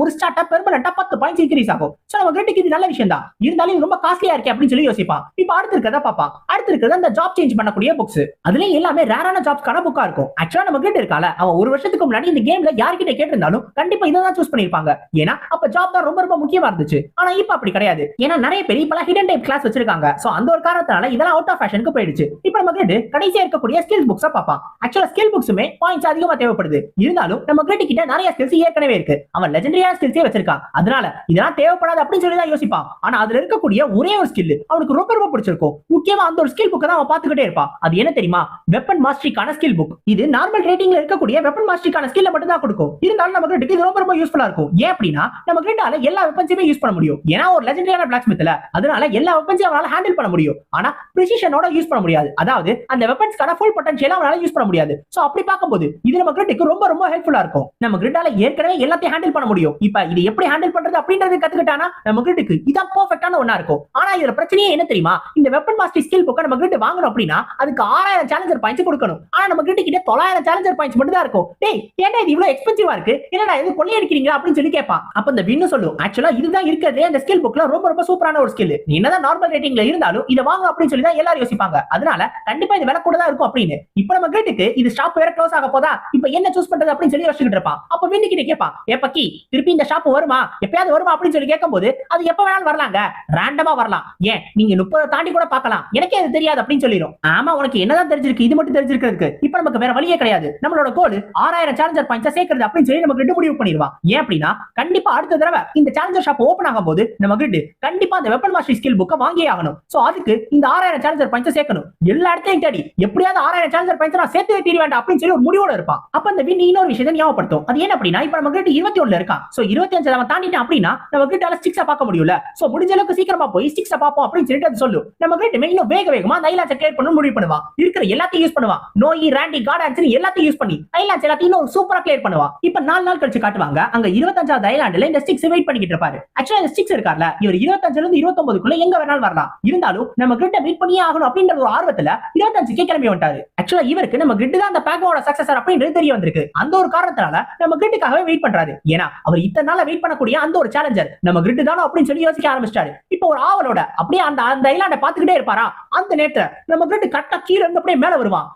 ஒரு ஸ்டார்ட்டா பெர்மனன்ட்டா 10 பாயிண்ட்ஸ் இன்கிரீஸ் ஆகும். சோ நம்ம கிட்ட இது நல்ல விஷயம் தான். இருந்தாலும் இது ரொம்ப காஸ்ட்லியா இருக்கு அப்படின்னு சொல்லி யோசிப்பான். இப்போ அடுத்து இருக்கதா பாப்பா. அடுத்து இருக்கிறது அந்த ஜாப் சேஞ்ச் பண்ணக்கூடிய புக்ஸ். அதுல எல்லாமே ரேரான ஜாப்ஸ்க்கான புக்கா இருக்கும். ஆக்சுவலா நம்ம கிட்ட இருக்கால, அவன் ஒரு வருஷத்துக்கு முன்னாடி இந்த கேம்ல யார்கிட்ட கேட்டிருந்தாலும் கண்டிப்பா இதை தான் சூஸ் பண்ணிருப்பாங்க. ஏன்னா அப்ப ஜாப் தான் ரொம்ப ரொம்ப முக்கியமா இருந்துச்சு. ஆனா இப்ப அப்படி கிடையாது. ஏன்னா நிறைய பேர் இப்ப ஹிடன் டைப் கிளாஸ் வச்சிருக்காங்க. சோ அந்த ஒரு காரணத்தால இதெல்லாம் அவுட் ஆஃப் ஃபேஷனுக்கு போயிடுச்சு. இப்போ நம்ம கிட்ட கடைசியா இருக்கக்கூடிய ஸ்கில் புக்ஸா பாப்பான். ஆக்சுவலா ஸ்கில் புக்ஸுமே பாயிண்ட்ஸ் அதிகமா தேவைப்படுது. இருந்தாலும் நம்ம கிட்ட நிறைய ஸ்கில்ஸ் ஏற்கனவே இருக்கு. அவன் லெஜெண்டரியான ஸ்கில்ஸே வச்சிருக்கான். அதனால இதெல்லாம் தேவைப்படாது அப்படின்னு சொல்லி தான் யோசிப்பான். ஆனா அதுல இருக்கக்கூடிய ஒரே ஒரு ஸ்கில் அவனுக்கு ரொம்ப ரொம்ப பிடிச்சிருக்கும். முக்கியமா அந்த ஒரு ஸ்கில் புக் தான் அவன் பாத்துக்கிட்டே இருப்பான். அது என்ன தெரியுமா? வெப்பன் மாஸ்டரிக்கான ஸ்கில் புக். இது நார்மல் ரேட்டிங்ல இருக்கக்கூடிய வெப்பன் மாஸ்டரிக்கான ஸ்கில்ல மட்டும் தான் கொடுக்கும். இருந்தாலும் நமக்கு இது ரொம்ப ரொம்ப யூஸ்ஃபுல்லா இருக்கும். ஏன் அப்படின்னா நம்ம கிட்ட எல்லா வெப்பன்ஸையுமே யூஸ் பண்ண முடியும். ஏன்னா ஒரு லெஜெண்டரியான பிளாக் ஸ்மித்ல அதனால எல்லா வெப்பன்ஸையும் அவனால ஹேண்டில் பண்ண முடியும். ஆனா பிரிசிஷனோட யூஸ் பண்ண முடியாது. அதாவது அந்த வெப்பன்ஸ்க்கான ஃபுல் பொட்டன்ஷியல் அவனால யூஸ் பண்ண முடியாது. சோ அப்படி பார்க்கும்போது இது நம்ம கிரிட்டுக்கு ரொம்ப ரொம்ப ஹெல்ப்ஃபுல்லா இருக்கும். நம்ம கிரிட்டால ஏற்கனவே எல்லாத்தையும் ஹேண்டில் பண்ண முடியும். இப்ப இது எப்படி ஹேண்டில் பண்றது அப்படின்றது கத்துக்கிட்டானா நம்ம கிரிட்டுக்கு இதான் பெர்ஃபெக்ட்டான ஒண்ணா இருக்கும். ஆனா இதுல பிரச்சனையே என்ன தெரியுமா? இந்த வெப்பன் மாஸ்டர் ஸ்கில் புக்க நம்ம கிரிட் வாங்கணும் அப்படின்னா அதுக்கு 6000 சேலஞ்சர் பாயிண்ட்ஸ் கொடுக்கணும். ஆனா நம்ம கிட்ட 900 சேலஞ்சர் பாயிண்ட்ஸ் மட்டும் தான் இருக்கும். டேய் ஏன்டா இது இவ்வளவு எக்ஸ்பென்சிவா இருக்கு? என்னடா இது கொள்ளை அடிக்கிறீங்க அப்படின்னு சொல்லி கேட்பான். அப்ப இந்த வின்னு சொல்லும், ஆக்சுவலா இதுதான் இருக்கிறதே அந்த ஸ்கில் புக்ல ரொம்ப ரொம்ப சூப்பரான ஒரு ஸ்கில். நீ என்னதான் நார்மல் ரேட்டிங்ல இருந்தாலும் இத வாங்க அப்படின்னு சொல்லி தான் எல்லாரும் யோசிப்பாங்க. அதனால கண்டிப்பா இது விலை கூட தான் இருக்கும் அப்படின்னு. இப்போ நம்ம கிரிட்டுக்கு இது ஷாப் வேற க்ளோஸ் ஆக போதா, இப்போ என்ன சூஸ் பண்றது அப்படின்னு சொல்லி யோசிச்சுட்டு இருப்பான். அப்ப வின்னு கிட்ட கேட்பான், ஏ பக்கி திருப்பி இந்த ஷாப் வருமா, எப்பயாவது வருமா அப்படின்னு சொல்லி கேட்கும்போது அது எப்ப வேணாலும் வரலாங்க, ரேண்டமா வரலாம், ஏன் நீங்க 30 தாண்டி கூட பார்க்கலாம், எனக்கே அது தெரியாது அப்படின்னு சொல்லிரும். ஆமா உனக்கு என்னதான் தெரிஞ்சிருக்கு, இது மட்டும் தெரிஞ்சிருக்கிறதுக்கு இப்ப நமக்கு வேற வழியே கிடையாது. நம்மளோட கோல் 6000 சேலஞ்சர் பாயிண்ட்ஸ் சேர்க்கிறது அப்படின்னு சொல்லி நம்ம கிரிட் முடிவு பண்ணிடுவான். ஏன் அப்படின்னா கண்டிப்பா அடுத்த தடவை இந்த சேலஞ்சர் ஷாப் ஓபன் ஆகும் போது நம்ம கிரிட் கண்டிப்பா அந்த வெப்பன் மாஸ்டர் ஸ்கில் புக்க வாங்கியே ஆகணும். சோ அதுக்கு இந்த 6000 சேலஞ்சர் பாயிண்ட்ஸ் சேர்க்கணும். எல்லா இடத்தையும் தேடி எப்படியாவது 6000 சேலஞ்சர் பாயிண்ட்ஸ் நான் சேர்த்து தீர வேண்டாம் அப்படின்னு சொல்லி ஒரு முடிவோட இருப்பான். அப்ப அந்த வின் இன்னொரு விஷயத்தை ஞாபகப்படுத்தும். அது என்ன அப்படின்னா இப்ப நம்ம கிரிட் 21ல இருக்கான். சோ 25 அவன் தாண்டிட்டான் அப்படின்னா நம்ம கிரிட்டால 6 பார்க்க முடியல. சோ முடிஞ்ச அளவுக்கு சீக்கிரமா போய் 6 பார்ப்போம் அப்படின்னு சொல்லிட்டு அது சொல்லும். நம்ம கிரிட் இன்னும் வேகமா அந்த ஐலாண்ட்ஸை கிளியர் பண்ண முடிவு பண்ணுவான். இருக்கிற எல்லாத்தையும் யூஸ் பண்ணுவான். நோயி ராண்டி கார்டான்ஸ் எல்லாத்தையும் யூஸ் பண்ணி ஐலாண்ட்ஸ் எல்லாத்தையும் சூப்பரா கிளியர் பண்ணுவான். இப்ப 4 நாள் கழிச்சு காட்டுவாங்க அங்க 25வது ஐலாண்ட்ல இந்த 6 வெயிட் பண்ணிட்டு இருப்பாரு. ஆக்சுவலா இந்த 6 இருக்கார்ல இவர் 25ல இருந்து 29க்குள்ள எங்க வேணாலும் வரலாம். இருந்தாலும் நம்ம கிரிட்ட மீட் பண்ணியே ஆகணும் அப்படின்ற ஒரு ஆர்வத்துல 25க்கு கிளம்பி வந்துட்டாரு. ஆக்சுவலா இவருக்கு நம்ம கிரிட் தான் அந்த பேக்கோட சக்சஸர் அப்படின்றது தெரிய வந்திருக்கு. அந்த ஒரு காரணத்தால நம்ம கிரிட்டுக்காகவே வெயிட் பண்றாரு. ஏன்னா அவர் இத்தனை நாளா வெயிட் பண்ணக்கூடிய அந்த ஒரு சேலஞ்சர் நம்ம கிரிட் தானோ அப்படின்னு சொல்லி யோசிக்க ஆரம்பிச்சிட்டாரு. இப்போ ஒரு ஆவலோட அப்படியே அந்த ஐலாண்ட பாத்துக்கிட்டே இருப்பாரா. அந்த நேரத்துல நம்ம கிரிட் கரெக்டா கீழ இருந்து அப்படியே மேல வருவான்.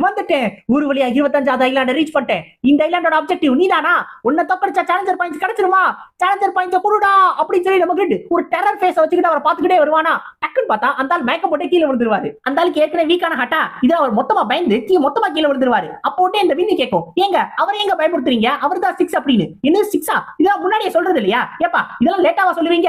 வந்துட்டேன், ஒரு வழியா 25வது ஐலாண்ட ரீச் பண்ணிட்டேன். இந்த ஐலாண்டோட ஆப்ஜெக்டிவ் நீதானா, உன்னை தப்படிச்சா சேலஞ்சர் பாயிண்ட்ஸ் கிடைச்சிருமா, சேலஞ்சர் பாயிண்ட்ஸ் கொடுடா அப்படின்னு சொல்லி நம்ம கிரிட் ஒரு டெரர் ஃபேஸ் வச்சுக்கிட்டு அவர் பாத்துக்கிட்டே வருவானா. டக்குன்னு பார்த்தா அந்த ஆள் மேக்கப் போட்டு கீழே விழுந்துருவாரு. அந்த ஆளுக்கு ஏற்கனவே வீக்கான ஹட்டா இதை அவர் மொத்தமா பயந்து மொத்தமா கீழே விழுந்துருவாரு. அப்போட்டே இந்த வின்னு கேட்கும், ஏங்க அவரை எங்க பயமுறுத்துறீங்க, அவர் தான் 6 அப்படின்னு. என்ன 6ஆ, இதெல்லாம் முன்னாடியே சொல்றது இல்லையா, ஏப்பா இதெல்லாம் லேட்டாவா சொல்லுவீங்க,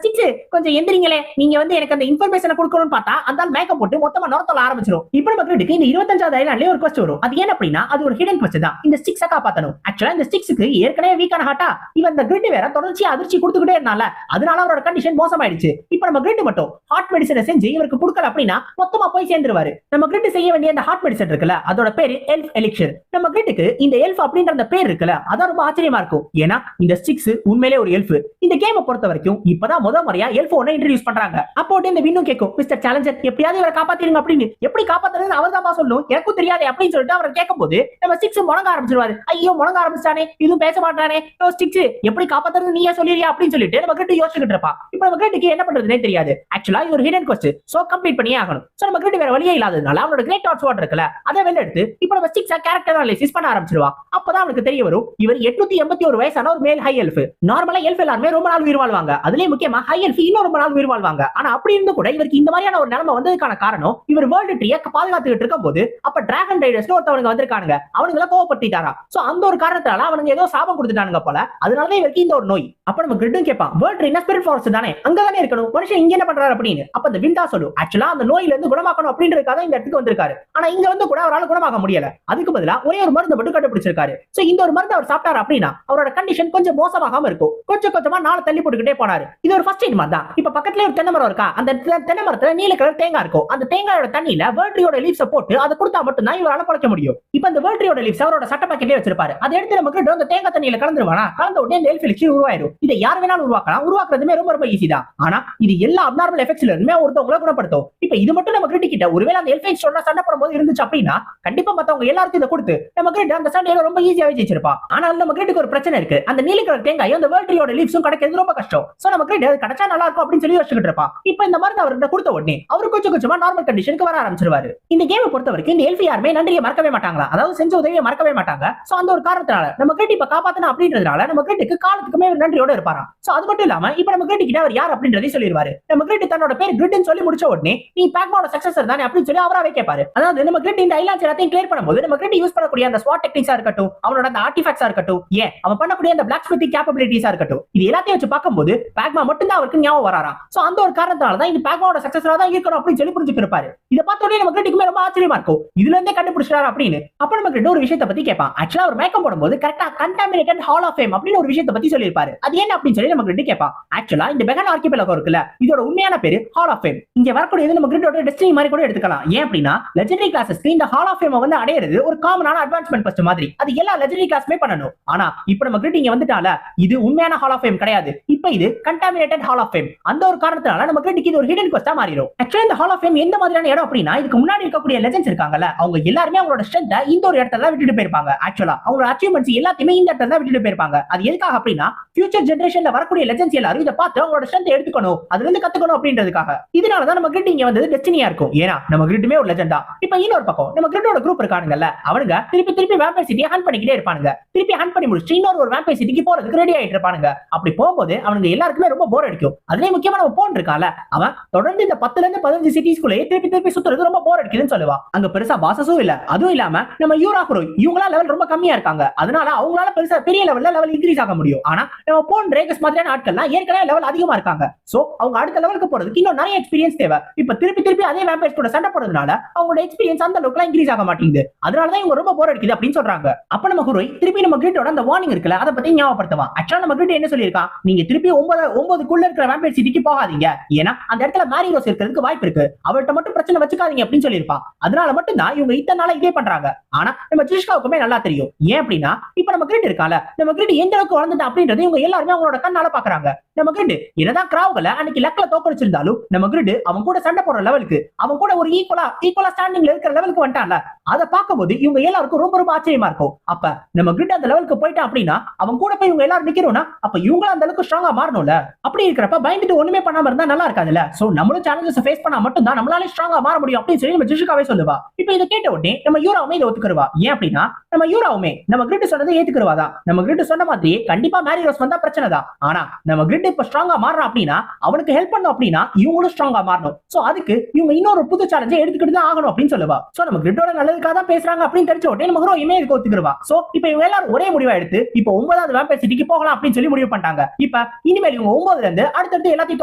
6 கொஞ்சம் எந்திரிங்களே, நீங்க வந்து எனக்கு அந்த இன்ஃபர்மேஷனை கொடுக்கணும்னு பார்த்தா அந்த ஆள் மேக்கப் போட்டு மொத்தமா நொரத்தல ஆரம்பிச்சிடும். இப்போ நம்ம கிரிட்டுக்கு இந்த 25வது ஐலாண்ட்லயே ஒரு குவெஸ்ட் வரும். அது என்ன அப்படின்னா அது ஒரு ஹிடன் குவெஸ்ட் தான். இந்த 6 காப்பாத்தணும். ஆக்சுவலா இந்த 6க்கு ஏற்கனவே வீக்கான ஹாட்டா இவன் இந்த கிரிட் வேற தொடர்ச்சியா அதிர்ச்சி கொடுத்துக்கிட்டே இருந்தால அதனால அவரோட கண்டிஷன் மோசமாயிடுச்சு. இப்போ நம்ம கிரிட் மட்டும் ஹார்ட் மெடிசனை செஞ்சு இவருக்கு கொடுக்கல அப்படின்னா மொத்தமா போய் சேர்ந்துருவாரு. நம்ம கிரிட் செய்ய வேண்டிய அந்த ஹார்ட் மெடிசன் இருக்குல்ல அதோட பேரு எல்ஃப் எலிக்ஷர். நம்ம கிரிட்டுக்கு இந்த எல்ஃப் அப்படின்ற அந்த பேர் இருக்குல்ல அதான் ரொம்ப ஆச்சரியமா இருக்கும். ஏன்னா இந்த 6 உண்மையிலே ஒரு எல்ஃப். இந்த கேமை பொறுத்த வரைக்கும் இப்பதான் முத முறையா எல்ஃப் ஒன்னு இன்ட்ரோடியூஸ் பண்றாங்க. அப்போட்டு இந்த வின்னும் கேட்கும், மிஸ்டர் சேலஞ்சர் எப்படியாவது இவரை காப்பாத்திருங்க அப்படின்னு. எப்படி காப்பாத்துறது அவர் தான் சொல்லணும், எனக்கும் தெரியாது அப்படின்னு சொல்லிட்டு அவர் கேட்கும்போது நம்ம 6 முழங்க ஆரம்பிச்சிருவாரு. ஐயோ முழங்க ஆரம்பிச்சானே, இதுவும் பேச மாட்டானே, 6 எப்படி காப்பாத்துறது நீயே சொல்லிறியா அப்படின்னு சொல்லிட்டு நம்ம கிரிட் யோசிச்சுட்டு இருப்பா. இப்போ நம்ம கிரிட்டுக்கு என்ன பண்றதுனே தெரியாது. ஆக்சுவலா அது ஒரு ஹிடன் கொஸ்ட், சோ கம்ப்ளீட் பண்ணியே ஆகணும். சோ நம்ம கிட்ட வேற வழியே இல்லாததுனால அவனோட கிரேட் டாட் ஸ்வாட் இருக்குல அதை வெளில எடுத்து இப்போ நம்ம ஸ்டிக்ஸா கேரக்டர் அனாலிசிஸ் பண்ண ஆரம்பிச்சிடுவா. அப்பதான் அவனுக்கு தெரிய வரும் இவர் 881 வயசான ஒரு மேல் ஹை எல்ஃப். நார்மலா எல்ஃப் எல்லாருமே ரொம்ப நாள் உயிர் வாழ்வாங்க, அதுலயும் முக்கியமா ஹை எல்ஃப் இன்னும் ரொம்ப நாள் உயிர் வாழ்வாங்க. ஆனா அப்படி இருந்து கூட இவருக்கு இந்த மாதிரியான ஒரு நிலைமை வந்ததுக்கான காரணம் இவர் வேர்ல்டு ட்ரீயை பாதுகாத்துக்கிட்டு இருக்கும் போது அப்ப டிராகன் ரைடர்ஸ் ஒருத்தவங்க வந்திருக்கானுங்க, அவனுங்களை கோவப்படுத்திட்டாரா. சோ அந்த ஒரு காரணத்தால அவனுங்க ஏதோ சாபம் கொடுத்துட்டானுங்க போல, அதனாலதான் இவருக்கு இந்த ஒரு நோய். அப்ப நம்ம கிரிட்டும் கேட்பான், வேர்ல்ட் ட்ரீனா ஸ்பிரிட் ஃபாரஸ்ட் தானே, அங்கதானே இருக்கணும், மனுஷன் இங்க என்ன பண்றாரு அப்படின்னு. அப்ப அந்த விண்டா சொல்லும், ஆக்சுவலா அந்த நோயில இருந்து குணமாக்கணும் அப்படின்றதுக்காக இந்த இடத்துக்கு வந்திருக்காரு. ஆனா இங்க வந்து கூட அவரால் குணமாக்க முடியல, அதுக்கு பதிலா ஒரே ஒரு மருந்து மட்டும் கண்டுபிடிச்சிருக்காரு. சோ இந்த ஒரு மருந்து அவர் சாப்பிட்டாரு அப்படின்னா அவரோட கண்டிஷன் கொஞ்சம் மோசமாகாம இருக்கும். கொஞ்சம் கொஞ்சமா நாள் தள்ளி போட்டுக்கிட்டே போனாரு. இது ஒரு ஃபர்ஸ்ட் எய்ட் மாதிரி தான். இப்ப பக்கத்துல ஒரு தென்னை மரம் இருக்கா, அந்த தென்னை மரத்துல நீல கலர் தேங்காய் இருக்கும். அந்த தேங்காயோட தண்ணியில வேர்ல்ட் ட்ரீயோட லீவ்ஸை போட்டு அதை கொடுத்தா மட்டும் தான் இவரால பழைக்க முடியும். இப்ப அந்த வேர்ல்ட் ட்ரீயோட லீவ்ஸ் அவரோட சட்ட பாக்கெட்லயே வச்சிருப்பாரு. அதை எடுத்து நமக்கு அந்த தேங்காய் தண்ணியில கலந்துருவானா, கலந்த உடனே இந்த எல்ஃப் எலிக்ஸிர் உருவாயிரும். இதை யார் வேணாலும் உருவாக்கலாம், உருவாக்குறதுமே ரொம்ப ரொம்ப ஈஸி தான். ஆனா இது எல்லா அப்நார்மல் எஃபெக்ட்ஸ்ல இருந்துமே ஒருத்தவங்களை குணப்படுத்தும். இப்ப இது மட்டும் நம்ம கிட்ட ஒருவேளை அந்த எல்ஃப் எலிக்ஸிரோட சண்டை போடும்போது இருந்துச்சு அப்படின்னா கண்டிப்பா மத்தவங்க எல்லாருக்கும் இதை கொடுத்து நம்ம கிட்ட அந்த சண்டையில ரொம்ப ஈஸியாவே ஜெயிச்சிருப்பா. ஆனா நம்ம கிட்ட ஒரு பிரச்சனை இருக்கு, அந்த நீல கலர் தேங்காயும் அந்த வேர்ல்ட் ட்ரீயோட லீவ்ஸும் கிடைக்கிறது ரொம்ப கஷ்டம். சோ நம்ம கிட்ட அது கிடைச்சா நல்லா இருக்கும் அப்படின்னு சொல்லி யோசிச்சுட்டு இருப்பா. இப்ப இந்த மருந்து அவர்கிட்ட கொடுத்த உடனே அவர் கொஞ்சம் கொஞ்சமா நார்மல் கண்டிஷனுக்கு வர ஆரம்பிச்சிருவாரு. இந்த கேமை பொறுத்த வரைக்கும் இந்த எல்ஃப் யாருமே நன்றியை மறக்கவே மாட்டாங்களா, அதாவது செஞ்ச உதவியை மறக்கவே மாட்டாங்க. சோ அந்த ஒரு காரணத்தினால நம்ம கிட்ட இப்ப காப்பாத்தணும் அப்படின்றதுனால நம்ம கிட்ட காலத்துக்குமே ஒரு நன்றியோட இருப்பாராம். சோ அது மட்டும் இல்லாம இப்ப நம்ம கிட்ட அவர் யார் அப்படின்றதையும் சொல்லிடுவாரு. நம்ம கிட்ட தன்னோட பேர் கிரிட்னு சொல்லி முடிச்ச உடனே நீ பேக்மாவோட சக்சஸர் தானே அப்படின்னு சொல்லி அவராவே கேட்பாரு. அதாவது நம்ம கிட்ட இந்த ஐலாண்ட்ஸ் எல்லாத்தையும் கிளியர் பண்ணும்போது நம்ம கிட்ட யூஸ் பண்ணக்கூடிய அந்த ஸ்வாட் டெக்னிக்ஸா இருக்கட்டும், அவனோட அந்த ஆர்டிஃபேக்ட்ஸா இருக்கட்டும், ஏன் அவன் பண்ணக்கூடிய அந்த பிளாக் ஸ்மித்திங் கேப்பபிலிட்டிஸா இருக்கட்டும், இது எல்லாத்தையும் வச்சு பார்க்கும்போது பேக்மா மட்டும் தான் அவருக்கு ஞாபகம் வராராம். சோ அந்த ஒரு காரணத்தால தான் இது பேக்மாவோட சக்சஸரா தான் இருக்கணும் அப்படின்னு சொல்லி புரிஞ்சுக்கிருப்பாரு. இதை பார்த்த உடனே நம்ம கிட்டக்குமே ரொம்ப ஆச்சரியமா இருக்கும், இதுல இருந்தே கண்டுபிடிச்சாரு அப்படின்னு. அப்ப நம்ம கிட்ட ஒரு விஷயத்தை பத்தி கேட்பான். ஆக்சுவலா ஒரு மேக்கப் போடும்போது கரெக்டா கண்டாமினேட்டட் ஹால் ஆஃப் ஃபேம் அப்படின்னு ஒரு விஷயத்தை பத்தி சொல்லியிருப்பாரு. அது என்ன அப்படின்னு சொல்லி நம்ம கிட்ட கேட்பான். ஆக்சுவலா இந்த பெகன் ஆர்கிபெலகோ இருக்குல்ல, இதோட உண்மையான பேரு ஹால் ஆஃப் ஃபேம். இங்க வரக்கூடியது நம்ம கிட்டோட டெஸ்டினி மாதிரி கூட எடுத்துக்கலாம். ஏன் அப்படின்னா லெஜெண்டரி கிளாஸஸ்க்கு இந்த ஹால் ஆஃப் ஃபேம் வந்து அடையிறது ஒரு காமனான அட்வான்ஸ்மெண்ட் ஃபர்ஸ்ட் மாதிரி, அது எல்லா லெஜெண்டரி கிளாஸுமே பண்ணணும். ஆனா இப்ப நம்ம கிட்ட இங்க வந்துட்டால இது உண்மையான ஹால் ஆஃப் ஃபேம் கிடையாது, இப்ப இது கண்டாமினேட்டட் ஹால் ஆஃப் ஃபேம். அந்த ஒரு காரணத்தால நம்ம கிட்ட இது ஒரு ஹிடன் கொஸ்டா மாறிடும். ஆக்சுவலா இந்த ஹால் ஆஃப் ஃபேம் எந்த மாதிரியான இடம் அப்படின்னா இதுக்கு முன்னாடி இருக்கக்கூடிய லெஜெண்ட்ஸ் இருக்காங்கல்ல, அவங்க எல்லாருமே அவங்களோட ஸ்ட்ரென்த் இந்த ஒரு இடத்துல தான் விட்டுட்டு போயிருப்பாங்க. ஆக்சுவலா அவங்களோட அச்சீவ்மெண்ட்ஸ் எல்லாத்தையுமே இந்த இடத்துல தான் விட்டுட்டு போயிருப்பாங்க. அது எதுக்காக அப்படின்னா ஃபியூச்சர் ஜெனரேஷன்ல வரக்கூடிய லெஜெண்ட்ஸ் எல்லாரும் இதை பார்த்து அவங்களோட ஸ்ட்ரென்த் எடுத்துக்கணும், அதுல இருந்து கத்துக்கணும் அப்படின்றதுக்காக. இதனால தான் நம்ம கிட்ட இங்க வந்தது டெஸ்டினியா இருக்கும். ஏன்னா நம்ம கிட்டமே ஒரு லெஜெண்ட் தான். இப்ப இன்னொரு பக்கம் நம்ம கிட்டோட குரூப் இருக்கானுங்கல்ல, அவனுங்க திருப்பி திருப்பி வேம்பயர் சிட்டியை ஹண்ட் பண்ணிக்கிட்டே இருப்பானுங்க. திருப்பி ஹண்ட் பண்ணி முடிச்சு இன்னொரு ஒரு வேம்பயர் சிட்டிக்கு போறதுக்கு ரெடி ஆயிட்டு இருப்பானுங்க. அப்படி போகும்போது அவனுங்க எல்லாருக்குமே ரொம்ப போர் அடிக்கும். அதுலயே முக்கியமா நம்ம போன் இருக்கால, அவன் தொடர்ந்து இந்த 10ல இருந்து 15 சிட்டிஸ்குள்ளே திருப்பி திருப்பி சுத்துறது ரொம்ப போர் அடிக்குதுன்னு சொல்லுவான். அங்க பெருசா பாசஸும் இல்ல, அதுவும் இல்லாம நம்ம யூரா குரோ இவங்களா லெவல் ரொம்ப கம்மியா இருக்காங்க, அதனால அவங்களால பெருசா பெரிய லெவல்ல லெவல் இன்க்ரீஸ் ஆக முடியும். ஆனா நம்ம போன் ரேகஸ் மாதிரியான ஆட்கள்லாம் ஏற்கனவே லெவல் அதிகமா இருக்காங்க. சோ அவங்க அடுத்த லெவலுக்கு போறதுக்கு இன்னும் நிறைய எக்ஸ்பீரியன்ஸ் தேவை. இப்ப திருப்பி திருப்பி அதே வேம்பயர்ஸ் கூட சண்டை போறதுனால அவங்களோட எக்ஸ்பீரியன்ஸ் அந்த அளவுக்கு இன்க்ரீஸ் ஆக மாட்டேங்குது. அதனாலதான் இவங்க ரொம்ப போர் அடிக்குது அப்படின்னு சொல்றாங்க. அப்ப நம்ம ஹீரோ திருப்பி நம்ம கிரிட்டோட அந்த வார்னிங் இருக்குல்ல, அதை பத்தி ஞாபகப்படுத்துவான். ஆக்சுவலா நம்ம கிரிட் என்ன சொல்லியிருக்கான், நீங்க திருப்பி 9க்குள்ள இருக்கிற வேம்பயர் சிட்டிக்கு போகாதீங்க, ஏன்னா அந்த இடத்துல மேரி ரோஸ் இருக்கிறதுக்கு வாய்ப்பு இருக்கு, அவர்கிட்ட மட்டும் பிரச்சனை வச்சுக்காதீங்க அப்படின்னு சொல்லியிருப்பான். அதனால மட்டும் தான் இவங்க இத்தனை நாளா இதே பண்றாங்க. ஆனா நம்ம ஜிஷ்காவுக்குமே நல்லா தெரியும். ஏன் அப்படின்னா இப்ப நம்ம கிரிட் இருக்கால, நம்ம கிரிட் எந்த அளவுக்கு வளர்ந்துட்டா அப்படின்றது இவங்க எல்லாருமே அவங்களோட கண்ணால பாக்குறாங்க. நம்ம கிரிட் என்னதான் கிராவுகளை அன்னைக்கு லக்ல தோக்கடிச்சிருந்தாலும் நம்ம கிரிட் அவன் கூட சண்டை போடுற லெவலுக்கு, அவன் கூட ஒரு ஈக்குவலா ஸ்டாண்டிங்ல இருக்கிற லெவலுக்கு வந்துட்டான்ல, அதை பார்க்கும்போது இவங்க எல்லாருக்கும் ரொம்ப ரொம்ப ஆச்சரியமா இருக்கும். அப்ப நம்ம கிரிட் அந்த லெவலுக்கு போயிட்டான் அப்படின்னா அவன் கூட போய் இவங்க எல்லாரும் நிக்கிறோம்னா அப்ப இவங்களும் அந்த அளவுக்கு ஸ்ட்ராங்கா மாறணும்ல. அப்படி இருக்கிறப்ப பயந்துட்டு ஒண்ணுமே பண்ணாம இருந்தா நல்லா இருக்காதுல்ல. சோ நம்மளும் சேலஞ்சஸ் ஃபேஸ் பண்ணா மட்டும் தான் நம்மளால ஸ்ட்ராங்கா மாற முடியும் அப்படின்னு சொல்லி நம்ம ஜிஷுகாவே சொல்லுவா. இப்போ இதை கேட்ட உடனே நம்ம யூராவுமே இதை ஒத்துக்குருவா. ஏன் அப்படின்னா நம்ம யூராவுமே நம்ம கிரிட் சொன்னதை ஏத்துக்குருவாதான். நம்ம கிரிட் சொன்ன மாதிரி கண்டிப்பா மேரி ரோஸ் வந்தா பிரச்சனை தான். ஆனா நம்ம கிரிட் இப்ப ஸ்ட்ராங்கா மாறணும் அப்படின்னா அவனுக்கு ஹெல்ப் பண்ணும் அப்படின்னா இவங்களும் ஸ்ட்ராங்கா மாறணும். சோ அதுக்கு இவங்க இன்னொரு புது சேலஞ்சை எடுத்துக்கிட்டு தான் ஆகணும் அப்படின்னு சொல்லுவா. சோ நம்ம கிரிட்டோட நல்லதுக்காக தான் பேசுறாங்க அப்படின்னு தெரிஞ்ச உடனே நம்ம ஹீரோயுமே இதுக்கு ஒத்துக்குருவா. சோ இப்போ இவங்க எல்லாரும் ஒரே முடிவா எடுத்து இப்போ 9வது வேம்பயர் சிட்டிக்கு போகலாம் அப்படின்னு சொல்லி முடிவு பண்ணிட்டாங்க. இப்ப இனிமேல் இவங்க 9ல இருந்து அடுத்தடுத்து எல்லாத்தையும்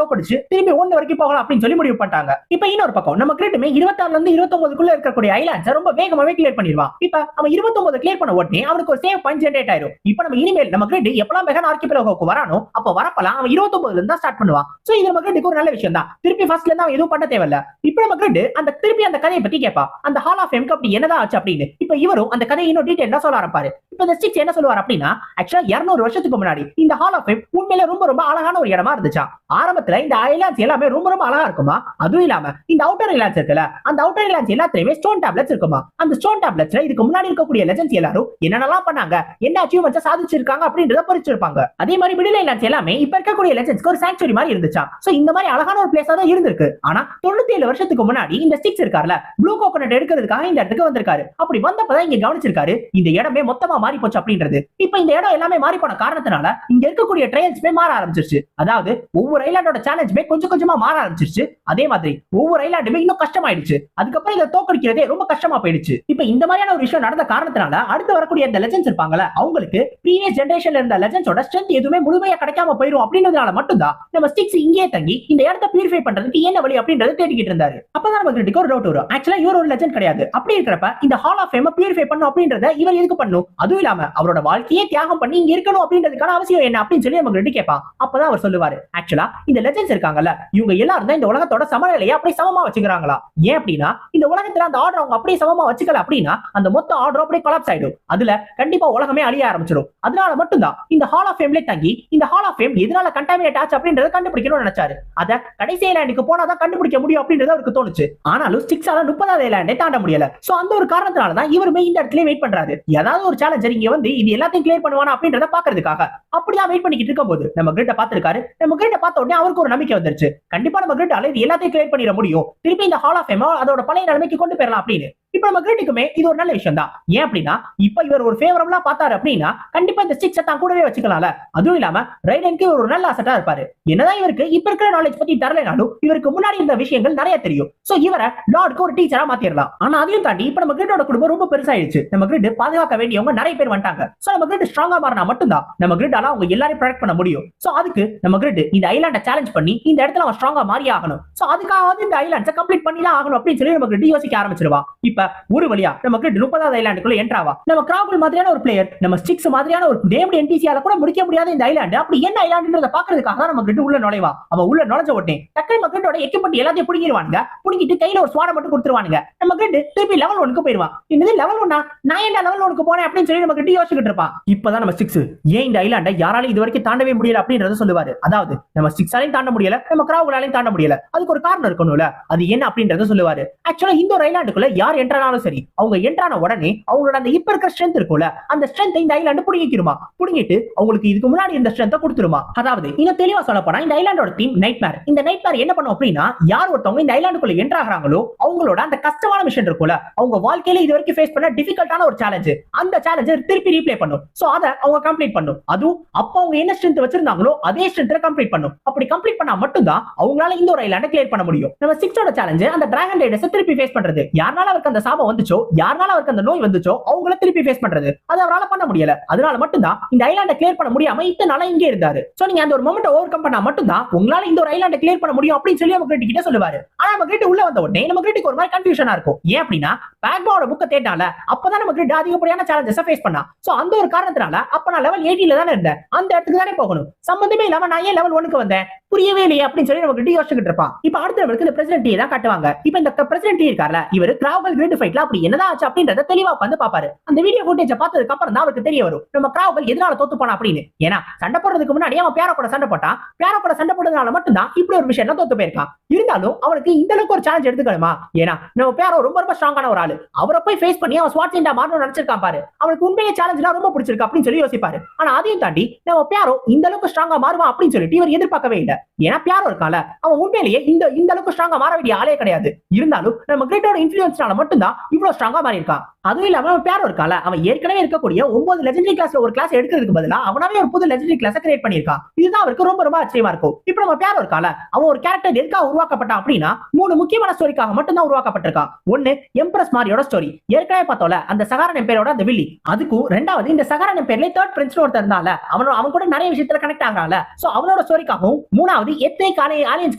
தோக்கடிச்சு திரும்பி 1 வரைக்கும் போகலாம் அப்படின்னு சொல்லி முடிவு பண்ணிட்டாங்க. இப்ப இன்னொரு பக்கம் நம்ம கிரிட்டுமே 26ல இருந்து 29க்குள்ள இருக்கக்கூடிய ஐலாண்ட்ஸ் ரொம்ப வேகமாவே கிளியர் பண்ணிடுவான். இப்ப அவன் 29 கிளியர் பண்ண உடனே அவனுக்கு ஒரு சேவ் பாயிண்ட் ஜெனரேட் ஆயிடும். இப்ப நம்ம இனிமேல் நம்ம கிரிட் எப்பலாம் பெகன் ஆர்கிபெலகோக்கு வரானோ அப்ப வரப்பலாம் அவன் 29ல இருந்து ஸ்டார்ட் பண்ணுவான். சோ இது நம்ம கிரிட்டுக்கு ஒரு நல்ல விஷயம் தான். திருப்பி ஃபர்ஸ்ட்ல இருந்து அவன் எதுவும் பண்ண தேவையில்ல. இப்ப நம்ம கிரிட் அந்த திருப்பி அந்த கதையை பத்தி கேட்பா. அந்த ஹால் ஆஃப் ஃபேம்க்கு அப்படி என்னதான் ஆச்சு அப்படின்னு. இப்ப இவரும் அந்த கதையை இன்னும் டீடைலா சொல்ல ஆரம்பிப்பாரு. இப்ப இந்த ஸ்டிக்ஸ் என்ன சொல்லுவார் அப்படின்னா, ஆக்சுவலா 200 வருஷத்துக்கு முன்னாடி இந்த ஹால் ஆஃப் ஃபேம் உண்மையில ரொம்ப ரொம்ப அழகான ஒரு இடமா இருந்துச்சா. ஆரம்பத்துல இந்த ஐலாண்ட்ஸ் எல்லாமே ரொம்ப ரொம்ப அழகா இருக்குமா. அதுவும் இல்லாம இந்த அவுட்டர் ஐலாண்ட்ஸ் இருக்குல்ல, அந்த அவுட்டர் ஐலாண்ட்ஸ் எல்லாத்துலயுமே ஸ்டோன் டேப்லெட்ஸ் இருக்குமா. அந்த ஸ்டோன் டேப்லெட்ஸ்ல இதுக்கு முன்னாடி இருக்கக்கூடிய லெஜெண்ட்ஸ் எல்லாரும் என்னென்னலாம் பண்ணாங்க, என்ன அச்சீவ்மெண்ட்ஸ் சாதிச்சிருக்காங்க அப்படின்றத பறிச்சிருப்பாங்க. அதே மாதிரி மிடில் ஐலாண்ட்ஸ் எல்லாமே இப்ப இருக்கக்கூடிய லெஜெண்ட்ஸ்க்கு ஒரு சாங்சுரி மாதிரி இருந்துச்சா. சோ இந்த மாதிரி அழகான ஒரு பிளேஸா தான் இருந்திருக்கு. ஆனா 97 வருஷத்துக்கு முன்னாடி இந்த ஸ்டிக்ஸ் இருக்கார்ல, ப்ளூ கோகனட் எடுக்கிறதுக்காக இந்த இடத்துக்கு வந்திருக்காரு. அப்படி வந்தப்பதான் இங்க கவனிச்சிருக்காரு இந்த இடமே மொத்தமா மாறி போச்சு அப்படின்றது. இப்ப இந்த இடம் எல்லாமே மாறி போன காரணத்தினால இங்க இருக்கக்கூடிய ட்ரையல்ஸ்மே மாற ஆரம்பிச்சிருச்சு. அதாவது ஒவ்வொரு ஐலாண்டோட சேலஞ்சுமே கொஞ்சம் கொஞ்சமா மாற ஆரம்பிச்சிருச்சு. அதே மாதிரி ஒவ்வொரு ஐலாண்டுமே இன்னும் கஷ்டமாயிடுச்சு. அதுக்கப்புறம் இதை தோக்கடிக்கிறதே ரொம்ப கஷ்டமா போயிடுச்சு. இப்ப இந்த மாதிரியான ஒரு விஷயம் நடந்த காரணத்தினால அடுத்து வரக்கூடிய இந்த லெஜெண்ட்ஸ் இருப்பாங்கல்ல, அவங்களுக்கு ப்ரீவியஸ் ஜெனரேஷன்ல இருந்த லெஜெண்ட்ஸோட ஸ்ட்ரென்த் எதுவுமே முழுமையா கிடைக்காம போயிடும் அப்படின்றதுனால மட்டும்தான் நம்ம ஸ்டிக்ஸ் இங்கே தங்கி இந்த இடத்தை பியூரிஃபை பண்றதுக்கு என்ன வழி அப்படின்றத தேடிக்கிட்டு இருந்தாரு. அப்பதான் நமக்கு ஒரு டவுட் வரும், ஆக்சுவலா இவர் ஒரு லெஜெண்ட் கிடையாது. அப்படி இருக்கிறப்ப இந்த ஹால் ஆஃப் ஃபேம் பியூரிஃபை பண்ணும் அப்படின்றத இவர் எதுக்கு பண்ணும், அதுவும் இல்லாம அவரோட வாழ்க்கையே தியாகம் பண்ணி இங்க இருக்கணும் அப்படின்றதுக்கான அவசியம் என்ன அப்படின்னு சொல்லி நமக்கு கேட்பான். அப்பதான் அவர் சொல்லுவாரு, ஆக்சுவலா இந்த லெஜெண்ட்ஸ் இருக்காங்கல்ல, இவங்க எல்லாரும் தான் இந்த உலகத்தோட சமநிலையை அப்படியே சமமா வச்சுக்கிறாங்களா. ஏன் அப்படின்னா இந்த உலகத்துல அந்த ஆர்டர் அவங்க அப்படியே சமமா வச்சுக்கல அப்படின்னா அந்த மொத்த ஆர்டர் அப்படியே கொலாப்ஸ் ஆயிடும். அதுல கண்டிப்பா உலகமே அழிய ஆரம்பிச்சிடும். அதனால மட்டும்தான் இந்த ஹால் ஆஃப் ஃபேம்ல தங்கி இந்த ஹால் ஆஃப் ஃபேம் எதனால கண்டாமினேட் ஆச்சு அப்படின்றத கண்டுபிடிக்கணும்னு நினைச்சாரு. அத கடைசி ஐலாண்டுக்கு போனாதான் கண்டுபிடிக்க முடியும் அப்படின்றது அவருக்கு தோணுச்சு. ஆனாலும் ஸ்டிக்ஸால 30வது ஐலாண்டை தாண்ட முடியல. சோ அந்த ஒரு காரணத்தினால தான் இவருமே இந்த இடத்துல வெயிட் பண்றாரு. ஏதாவது ஒரு சேலஞ்சர் இங்க வந்து இது எல்லாத்தையும் கிளியர் பண்ணுவானா அப்படின்றத பாக்குறதுக்காக. அப்படிதான் வெயிட் பண்ணிக்கிட்டு இருக்கும்போது நம்ம கிரிட்ட பாத்துருக்காரு. நம்ம கிரிட்ட பார்த்த உடனே அவருக்கு ஒரு நம்பிக்கை வந்துருச்சு, கண்டிப்பா நம்ம கிரிட்டால இது எல்லாத்தையும் கிளியர் பண்ணிட முடியும், திருப்பி இந்த ஹால் ஆஃப் ஃபேம் அதோட பழைய நிலைமைக்கு கொண்டு போயிடலாம் அப்படின்னு. இப்ப நம்ம கிரிட்டுக்குமே இது ஒரு நல்ல விஷயம் தான். ஏன் அப்படின்னா இப்ப இவர் ஒரு ஃபேவரபிளா பார்த்தாரு அப்படின்னா கண்டிப்பா இந்த ஸ்டிக்ஸ் தான் கூடவே வச்சுக்கலாம்ல. அதுவும் இல்லாம ரைடனுக்கு ஒரு நல்ல அசட்டா இருப்பாரு. என்னதான் இவருக்கு இப்ப இருக்கிற நாலேஜ் பத்தி தரலைனாலும் இவருக்கு முன்னாடி இருந்த விஷயங்கள் நிறைய தெரியும். சோ இவரை லார்டுக்கு ஒரு டீச்சரா மாத்திரலாம். ஆனா அதையும் தாண்டி இப்ப நம்ம கிரிட்டோட குடும்பம் ரொம்ப பெருசாயிடுச்சு. நம்ம கிரிட் பாதுகாக்க வேண்டியவங்க நிறைய பேர் வந்துட்டாங்க. சோ நம்ம கிரிட் ஸ்ட்ராங்கா மாறினா மட்டும்தான் நம்ம கிரிட்டால அவங்க எல்லாரையும் ப்ரொடெக்ட் பண்ண முடியும். சோ அதுக்கு நம்ம கிரிட் இந்த ஐலாண்டை சேலஞ்ச் பண்ணி இந்த இடத்துல அவன் ஸ்ட்ராங்கா மாறி ஆகணும். சோ அதுக்காக இந்த ஐலாண்ட்ஸை கம்ப்ளீட் பண்ணி தான் ஆகணும் அப்படின்னு சொல்லி நம்ம கிரிட் யோசிக்க ஆரம்பிச்சிருவா. இப்ப ஒரு வழியா நமக்கு 30வது ஐலாண்டுக்குள்ள என்ட்ராவா. நம்ம கிராகுல் மாதிரியான ஒரு பிளேயர், நம்ம ஸ்டிக்ஸ் மாதிரியான ஒரு நேம்டு என்டிசியால கூட முடிக்க முடியாத இந்த ஐலாண்ட் அப்படி என்ன ஐலாண்டுன்றத பாக்குறதுக்காக தான் நம்ம கிட்ட உள்ள நுழைவா. அவ உள்ள நுழைஞ்ச உடனே டக்குனு மக்களோட எக்யூப்மென்ட் எல்லாத்தையும் புடிங்கிடுவானுங்க. புடிங்கிட்டு கையில ஒரு ஸ்வாட மட்டும் கொடுத்துருவானுங்க. நம்ம கிட்ட திருப்பி லெவல் 1க்கு போயிடுவான். என்னது லெவல் 1? நான் ஏன்டா லெவல் 1க்கு போனேன் அப்படின்னு சொல்லி நம்ம கிட்ட யோசிச்சுட்டு இருப்பான். இப்பதான் நம்ம ஸ்டிக்ஸ் ஏன் இந்த ஐலாண்டை யாராலையும் இது வரைக்கும் தாண்டவே முடியல அப்படின்றத சொல்லுவாரு. அதாவது நம்ம ஸ்டிக்ஸாலையும் தாண்ட முடியல, நம்ம கிராகுலாலையும் தாண்ட முடியல, அதுக்கு ஒரு காரணம் இருக்கணும்ல, அது என்ன அப்படின்றத சொல்லுவாரு. ஆக்சுவலா இந்த ஒரு ஐலாண்டுக்குள்ள யார் என்ட்ரானாலும் சரி, அவங்க என்ட்ரான உடனே அவங்களோட அந்த இப்ப இருக்கிற ஸ்ட்ரென்த் இருக்கும்ல, அந்த ஸ்ட்ரென்த் இந்த ஐலாண்ட் புடிங்கிருமா. புடிங்கிட்டு அவங்களுக்கு இதுக்கு முன்னாடி இந்த ஸ்ட்ரென்த்தை கொடுத்துருமா. அதாவது இன்னும் தெளிவா சொல்ல போனா இந்த ஐலாண்டோட தீம் நைட்மேர். இந்த நைட்மேர் என்ன பண்ணும் அப்படின்னா யார் ஒருத்தவங்க இந்த ஐலாண்டுக்குள்ள என்டர் ஆகுறாங்களோ அவங்களோட அந்த கஷ்டமான மிஷன் இருக்கும்ல, அவங்க வாழ்க்கையில இது வரைக்கும் ஃபேஸ் பண்ண டிஃபிகல்ட்டான ஒரு சேலஞ்ச், அந்த சேலஞ்சை திருப்பி ரீப்ளே பண்ணும். சோ அதை அவங்க கம்ப்ளீட் பண்ணும். அதுவும் அப்ப அவங்க என்ன ஸ்ட்ரென்த் வச்சிருந்தாங்களோ அதே ஸ்ட்ரென்த்தை கம்ப்ளீட் பண்ணும். அப்படி கம்ப்ளீட் பண்ணா மட்டும்தான் அவங்களால இந்த ஒரு ஐலாண்டை கிளியர் பண்ண முடியும். நம்ம சிக்ஸோட சேலஞ்ச் அந்த டிராகன் ரைடர்ஸ் திருப்பி ஃபேஸ் பண்றது. யாரால அவருக்கு அந்த சாபம் வந்துச்சோ, யாரால அவருக்கு அந்த நோய் வந்துச்சோ அவங்கள திருப்பி ஃபேஸ் பண்றது. அது அவரால் பண்ண முடியல. அதனால மட்டும்தான் இந்த ஐலாண்டை கிளியர் பண்ண முடியாம இத்தனை நாளா இங்கே இருந்தாரு. சோ நீங்க அந்த ஒரு மொமெண்ட் ஓவர் கம் பண்ணா மட்டும்தான் உங்களால இந்த ஒரு ஐலாண்டை கிளியர் பண்ண முடியும் அப்படின்னு சொல்லி நம்ம கிட்ட சொல்லுவாரு. ஆனா நம்ம கிட்ட உள்ள வந்த உடனே நம்ம கிட்ட ஒரு மாதிரி கன்ஃபியூஷனா இருக்கும். ஏன் அப்படின்னா பேக்பாவோட புக்க தேட்டால அப்பதான் நம்ம கிட்ட அதிகப்படியான சேலஞ்சஸ் ஃபேஸ் பண்ணா. சோ அந்த ஒரு காரணத்தினால அப்ப நான் லெவல் 80ல தானே இருந்தேன், அந்த இடத்துக்கு தானே போகணும். சம்பந்தமே இல்லாம நான் ஏன் லெவல் 1க்கு வந்தேன், புரியவே இல்லையே அப்படின்னு சொல்லி நம்ம கிட்ட யோசிச்சுட்டு இருப்பான். இப்ப அடுத்த நம்மளுக்கு இந்த பிரசிடென்ட் தான் காட்டுவாங்க. இப்ப இந்த பிரசிடென்ட் இருக்கார்ல, இவர் கிராவல் கிரிட் ஃபைட்ல அப்படி என்னதான் ஆச்சு அப்படின்றத தெளிவா உட்கார்ந்து பாப்பாரு. அந்த வீடியோ ஃபுட்டேஜ் பார்த்ததுக்கு அப்புறம் தான் அவருக்கு தெரிய வரும் நம்ம கிராவல் எதனால தோத்து போனா அப்படின்னு. ஏன்னா சண்டை போடுறதுக்கு முன்னாடி அவன் பேரோ கூட சண்டை போட்டான். பேரோ கூட சண்டை போடுறதுனால மட்டும்தான் இப்படி ஒரு விஷயம் தோத்து போயிருக்கான். இருந்தாலும் அவனுக்கு இந்த அளவுக்கு ஒரு சேலஞ்ச் எடுத்துக்கணுமா? ஏன்னா நம்ம பேரோ ரொம்ப ரொம்ப ஸ்ட்ராங்கான ஒரு ஆளு. அவரை போய் ஃபேஸ் பண்ணி அவன் ஸ்வாட் செண்டா மாறணும்னு நினைச்சிருக்கான் பாரு. அவனுக்கு உண்மையே சேலஞ்ச்லாம் ரொம்ப பிடிச்சிருக்கு அப்படின்னு சொல்லி யோசிப்பாரு. ஆனா அதையும் தாண்டி நம்ம பேரோ இந்த அளவுக்கு ஸ்ட்ராங்கா மாறுவான் அப்படின்னு சொல்லிட்டு இவர் எதிர்பார்க்கவே இல்லை. ஏன்னா பேரோ இருக்கால, அவன் உண்மையிலேயே இந்த அளவுக்கு ஸ்ட்ராங்கா மாற வேண்டிய ஆளே கிடையாது. இருந்தாலும் நம்ம கிரேட்டோட இன்ஃப்ளூயன்ஸ்னால மட்டும்தான் இவ்வளவு ஸ்ட்ராங்கா மாறி இருக்கான். அதுவும் இல்லாம பேரோ இருக்கால, அவன் ஏற்கனவே இருக்கக்கூடிய 9 லெஜெண்டரி கிளாஸ்ல ஒரு கிளாஸ் எடுக்கிறதுக்கு பதிலா அவனாவே ஒரு புது லெஜெண்டரி கிளாஸ் கிரியேட் பண்ணிருக்கான். இதுதான் அவருக்கு ரொம்ப ரொம்ப ஆச்சரியமா இருக்கும். இப்போ நம்ம பேரோ இருக்கால, அவன் ஒரு கேரக்டர் எதுக்காக உருவாக்கப்பட்டான் அப்படின்னா 3 முக்கியமான ஸ்டோரிக்காக மட்டும் தான் உருவாக்கப்பட்டிருக்கான். ஒன்னு எம்பரஸ் மாரியோட ஸ்டோரி, ஏற்கனவே பார்த்தோம்ல அந்த சகாரன் எம்பையரோட அந்த வில்லி. அதுக்கும் ரெண்டாவது இந்த சகாரன் எம்பையர்ல தேர்ட் பிரின்ஸ் ஒருத்தர் இருந்தால, அவன் கூட நிறைய விஷயத்துல கனெக்ட் ஆகறான்ல. சோ அவனோட ஸ்டோரிக்காகவும் மூணாவது எத்னிக் ஆலியன்ஸ்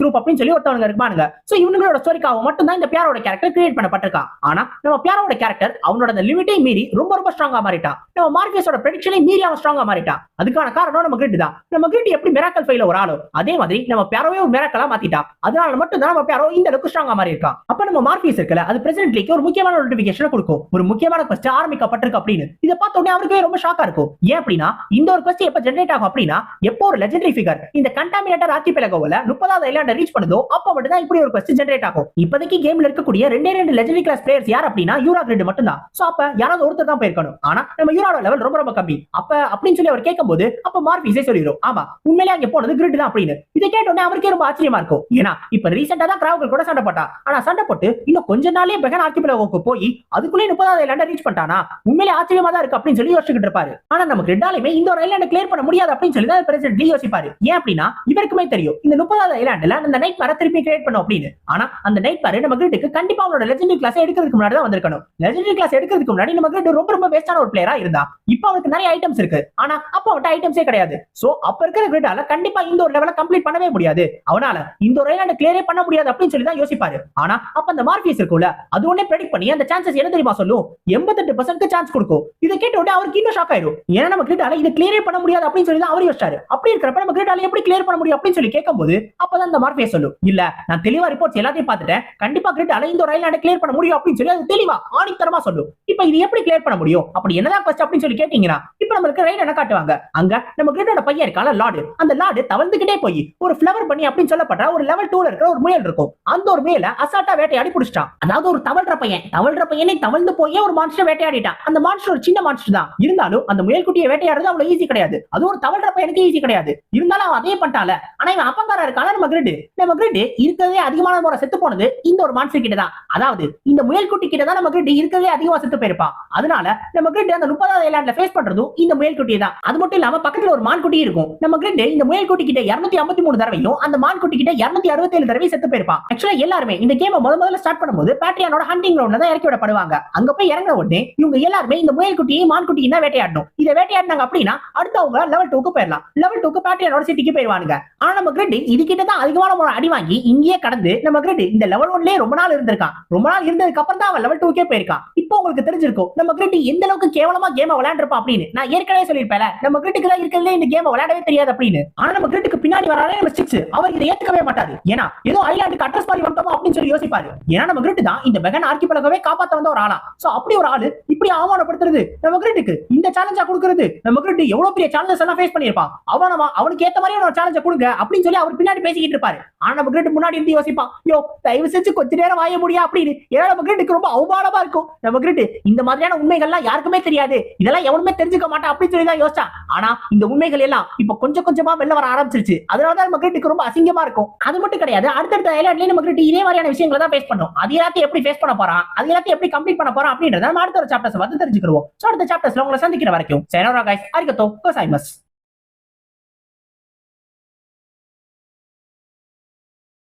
குரூப் அப்படின்னு சொல்லி ஒருத்தவங்க இருப்பானுங்க. சோ இவங்களோட ஸ்டோரிக்காக மட்டும் தான் இந்த பேரோட கேரக்டர் கிரியேட் பண்ணப்பட்டிருக்கான். ஆனா நம்ம பேரோட கேரக்டர் அவனோட அந்த லிமிட்டை மீறி ரொம்ப ரொம்ப ஸ்ட்ராங்கா மாறிட்டான். நம்ம மார்பியஸோட ப்ரெடிக்ஷனை மீறி அவன் ஸ்ட்ராங்கா மாறிட்டான். அதுக்கான காரணம் நம்ம கிரிட் தான். நம்ம கிரிட் எப்படி மிராக்கல் ஃபைல ஒரு ஆளோ அதே மாதிரி நம்ம பேரோவே ஒரு மிராக்கலா மாத்திட்டான். அதனால அதனால மட்டும் தான் நம்ம பேரோ இந்த அளவுக்கு ஸ்ட்ராங்கா மாறி இருக்கான். அப்ப நம்ம மார்பியஸ் இருக்கல, அது பிரசிடென்ட் லீக்கு ஒரு முக்கியமான நோட்டிபிகேஷன் கொடுக்கும். ஒரு முக்கியமான குவெஸ்ட் ஆரம்பிக்கப்பட்டிருக்கு அப்படின்னு. இத பார்த்த உடனே அவருக்கு ரொம்ப ஷாக்கா இருக்கும். ஏன் அப்படின்னா இந்த ஒரு குவெஸ்ட் எப்ப ஜெனரேட் ஆகும் அப்படின்னா, எப்போ ஒரு லெஜெண்டரி ஃபிகர் இந்த கண்டாமினேட்டர் ஆர்கிபெலகோல 30வது ஐலாண்ட ரீச் பண்ணுதோ அப்ப மட்டும் தான் இப்படி ஒரு குவெஸ்ட் ஜெனரேட் ஆகும். இப்போதைக்கு கேம்ல இருக்கக்கூடிய ரெண்டு லெஜெண்டரி கிளாஸ் பிளேயர்ஸ் யார் அப்படின்னா யூரா கிரிட் மட்டும் தான். சோ அப்ப யாராவது ஒருத்தர் தான் போயிருக்கணும். ஆனா நம்ம யூராவோட லெவல் ரொம்ப கம்மி. அப்ப அப்படின்னு சொல்லி அவர் கேட்கும்போது அப்ப மார்பிஸே சொல்லிரும், ஆமா உண்மையிலே அங்க போனது கிரிட் தான் அப்படின்னு. இதை கேட்ட உடனே அவருக்கே ரொம்ப ஆச்சரியமா இருக்கும். ஏன்னா இப்ப ரீசெண்டா தான் கிராவர்கள் கூட சண்டை போட்டா. ஆனா சண்டை போட்டு இன்னும் கொஞ்ச நாளே பெகன் ஆர்கிபெலகோக்கு போய் அதுக்குள்ளே 30வது ஐலாண்ட ரீச் பண்ணிட்டானா, உண்மையிலே ஆச்சரியமா தான் இருக்கு அப்படின்னு சொல்லி யோசிச்சுட்டு இருப்பாரு. ஆனா நம்ம கிரிட்டாலுமே இந்த ஒரு ஐலாண்ட கிளியர் பண்ண முடியாது அப்படின்னு சொல்லி தான் பிரசிடென்ட் லீ யோசிப்பாரு. ஏன் அப்படின்னா இவருக்குமே தெரியும் இந்த 30வது ஐலாண்ட்ல அந்த நைட் மேர திருப்பி கிரியேட் பண்ணும் அப்படின்னு. ஆனா அந்த நைட் மேர நம்ம கிரிட்டுக்கு கண்டிப்பா அவனோட லெஜெண்டரி கிளாஸ் எடுக்கிறதுக்கு முன்னாடி தான் வந்திருக்கணும். லெஜெண்டரி கிளாஸ் எடுக்கிறதுக்கு முன்னாடி நம்ம கிரிட் ரொம்ப வேஸ்டான ஒரு பிளேயரா இருந்தா. இப்போ அவனுக்கு நிறைய ஐட்டம்ஸ் இருக்கு. ஆனா அப்ப அவன்கிட்ட ஐட்டம்ஸே கிடையாது. சோ அப்ப இருக்கிற கிரிட்டால கண்டிப்பா இந்த ஒரு லெவல கம்ப்ளீட் பண்ணவே முடியாது. அவனால இந்த ஒரு ஐலாண்ட கிளியரே பண்ண முடியாது அப்படின்னு சொல்லி தான் யோசிப்பாரு. ஆனா அப்ப அந்த மார்பியஸ் இருக்குல்ல, அது உடனே பிரெடிக்ட் பண்ணி அந்த சான்சஸ் என்ன தெரியுமா சொல்லும், 88% சான்ஸ் கொடுக்கும். இதை கேட்ட உடனே அவருக்கு இன்னும் ஷாக் ஆயிடும். ஏன்னா நம்ம கிரிட்டால இதை கிளியரே பண்ண முடியாது அப்படின்னு சொல்லி தான் அவர் யோசிச்சாரு. அப்படி இருக்கிறப்ப நம்ம கிரிட்டால எப்படி கிளியர் பண்ண முடியும் அப்படின்னு சொல்லி கேட்கும்போது அப்பதான் அந்த மார்பியஸ் சொல்லும், இல்ல நான் தெளிவா ரிப்போர்ட்ஸ் எல்லாத்தையும் பார்த்துட்டேன், கண்டிப்பா கிரிட்டால இந்த ஒரு ஐலாண்ட கிளியர் பண்ண முடியும் அப்படின்னு சொல்லி அது தெளிவா ஆணித்தரமா சொல்லும். இப்ப இது எப்படி கிளியர் பண்ண முடியும், அப்படி என்னதான் ஃபர்ஸ்ட் அப்படின்னு சொல்லி கேட்டீங்கன்னா இப்ப நம்மளுக்கு ரைட் என்ன காட்டுவாங்க. அங்க நம்ம கிரிட்டோட பையன் இருக்கான லார்டு, அந்த லார்டு தவழ்ந்துகிட்டே போய் ஒரு ஃப்ளவர் பண்ணி அப்படின்னு சொல்லப்பட்ட ஒரு லெவல் 2ல இருக்கிற ஒரு முயல் இருக்கும். அந்த ஒரு முயலை அசால்ட்டா வேட்டையாடி பிடிச்சிட்டான். அதாவது ஒரு தவழ்ற பையனை தவழ்ந்து போய் ஒரு மான்ஸ்டர் வேட்டையாடிட்டான். அந்த மான்ஸ்டர் ஒரு சின்ன மான்ஸ்டர் தான். இருந்தாலும் அந்த முயல் குட்டியை வேட்டையாடுறது அவ்வளவு ஈஸி கிடையாது. அது ஒரு தவழ்ற பையனுக்கு ஈஸி கிடையாது. இருந்தாலும் அவன் அதே பண்ணிட்டால. ஆனா இவன் அப்பங்காரா இருக்கான நம்ம கிரிட் இருக்கிறதே அதிகமான முறை செத்து போனது இந்த ஒரு மான்ஸ்டர் கிட்ட தான். அதாவது இந்த முயல் குட்டி கிட்ட தான் நம்ம கிரிட் இருக்கிறதே அதிகமா செத்து போயிருப்பான். அதனால நம்ம கிரிட் அந்த 30வது ஐலாண்ட்ல ஃபேஸ் பண்றதும் இந்த முயல் குட்டியை தான். அது மட்டும் இல்லாம பக்கத்துல ஒரு மான் குட்டி இருக்கும். நம்ம கிரிட் இந்த முயல் குட்டி கிட்ட 253 தடவையும் அந்த மான் குட்டி கிட்ட 267 தடவை செத்து போயிருப்பான். ஆக்சுவலா எல்லாருமே இந்த கேமை முதல்ல ஸ்டார்ட் பண்ணும்போது பேட்ரியானோட ஹண்டிங் கிரவுண்ட்ல தான் இறக்கி விடப்படுவாங்க. அங்க போய் இறங்கின உடனே இவங்க எல்லாருமே இந்த முயல் குட்டியும் மான் குட்டியும் தான் வேட்டையாடணும். இதை வேட்டையாடினாங்க அப்படின்னா அடுத்து அவங்க லெவல் 2க்கு போயிடலாம். லெவல் 2க்கு பேட்ரியானோட சிட்டிக்கு போயிருவாங்க. ஆனா நம்ம கிரிட் இது கிட்ட தான் அதிகமான முறை அடி வாங்கி இங்கேயே கடந்து நம்ம கிரிட் இந்த லெவல் 1லயே ரொம்ப நாள் இருந்திருக்கான். ரொம்ப நாள் இருந்ததுக்கு அப்புறம் தான் அவன் லெவல் 2க்கே போயிருக்கான். இப்போ உங்களுக்கு தெரிஞ்சிருக்கும் நம்ம கிரிட் எந்த அளவுக்கு கேவலமா கேமை விளையாண்டுருப்பா அப்படின்னு. நான் ஏற்கனவே சொல்லியிருப்பேன் நம்ம கிரிட்டுக்கு தான் இருக்கிறதுல இந்த கேமை விளையாடவே தெரியாது அப்படின்னு. ஆனா நம்ம கிரிட்டுக்கு பின்னாடி வரானே நம்ம ஸ்டிக்ஸ், அவர் இதை ஏத்துக்கவே மாட்டாரு. ஏன்னா ஏதோ ஐலாண்டுக்கு அட்ரஸ் மாதிரி வந்துட்டோம் அப்படின்னு சொல்லி யோசிப்பாரு. ஏன்னா நம்ம கிரிட் தான் இந்த பெகன் ஆர்கிபெலகோவே காப்பாத்த வந்த ஒரு ஆளா. சோ அப்படி ஒரு ஆளு இப்படி அவமானப்படுத்துறது நம்ம கிரிட்டுக்கு இந்த சேலஞ்சா கொடுக்கிறது. நம்ம கிரிட் எவ்வளவு பெரிய சேலஞ்சஸ் எல்லாம் ஃபேஸ் பண்ணிருப்பான். அவனுக்கு ஏத்த மாதிரி ஒரு சேலஞ்ச கொடுங்க அப்படின்னு சொல்லி அவர் பின்னாடி பேசிக்கிட்டு இருப்பாரு. ஆனா நம்ம கிரிட் முன்னாடி இருந்து யோசிப்பான், யோ தயவு செஞ்சு கொஞ்ச நேரம் வாய முடியா அப்படின்னு. ஏன்னா நம்ம கிரிட்டுக்கு ரொம்ப அவமானமா இருக்கும். நம்ம கிரிட் இந்த மாதிரியான உண்மைகள்லாம் யாருக்குமே தெரியாது, இதெல்லாம் எவனுமே தெரிஞ்சுக்க மாட்டான் அப்படின்னு சொல்லி தான் யோசிச்சான். ஆனா இந்த உண்மைகள் எல்லாம் இப்ப கொஞ்சம் கொஞ்சமா வெளில வர ஆரம்பிச்சிருச்சு. அதனாலதான் நம்ம கிரிட்டுக்கு ரொம்ப அசிங்கமா இருக்கும். அது மட்டும் கிடையாது, அடுத்தடுத்த ஐலாண்ட்லயே நம்ம கிரிட் இதே மாதிரியான விஷயங்களை தான் ஃபேஸ் பண்ணோம். அது எல்லாத்தையும் எப்படி ஃபேஸ் பண்ண போறான், அது எல்லாத்தையும் எப்படி கம்ப்ளீட் பண்ண போறான் அப்படின்றத நம்ம அடுத்த ஒரு சாப்டர்ஸ் வந்து தெரிஞ்சுக்கிறோம். சோ அடுத்த சாப்டர்ஸ்ல உங்களை சந்திக்கிற வரைக்கும் சைனோரா கைஸ், அரிகத்தோ கோசாய்மஸ்.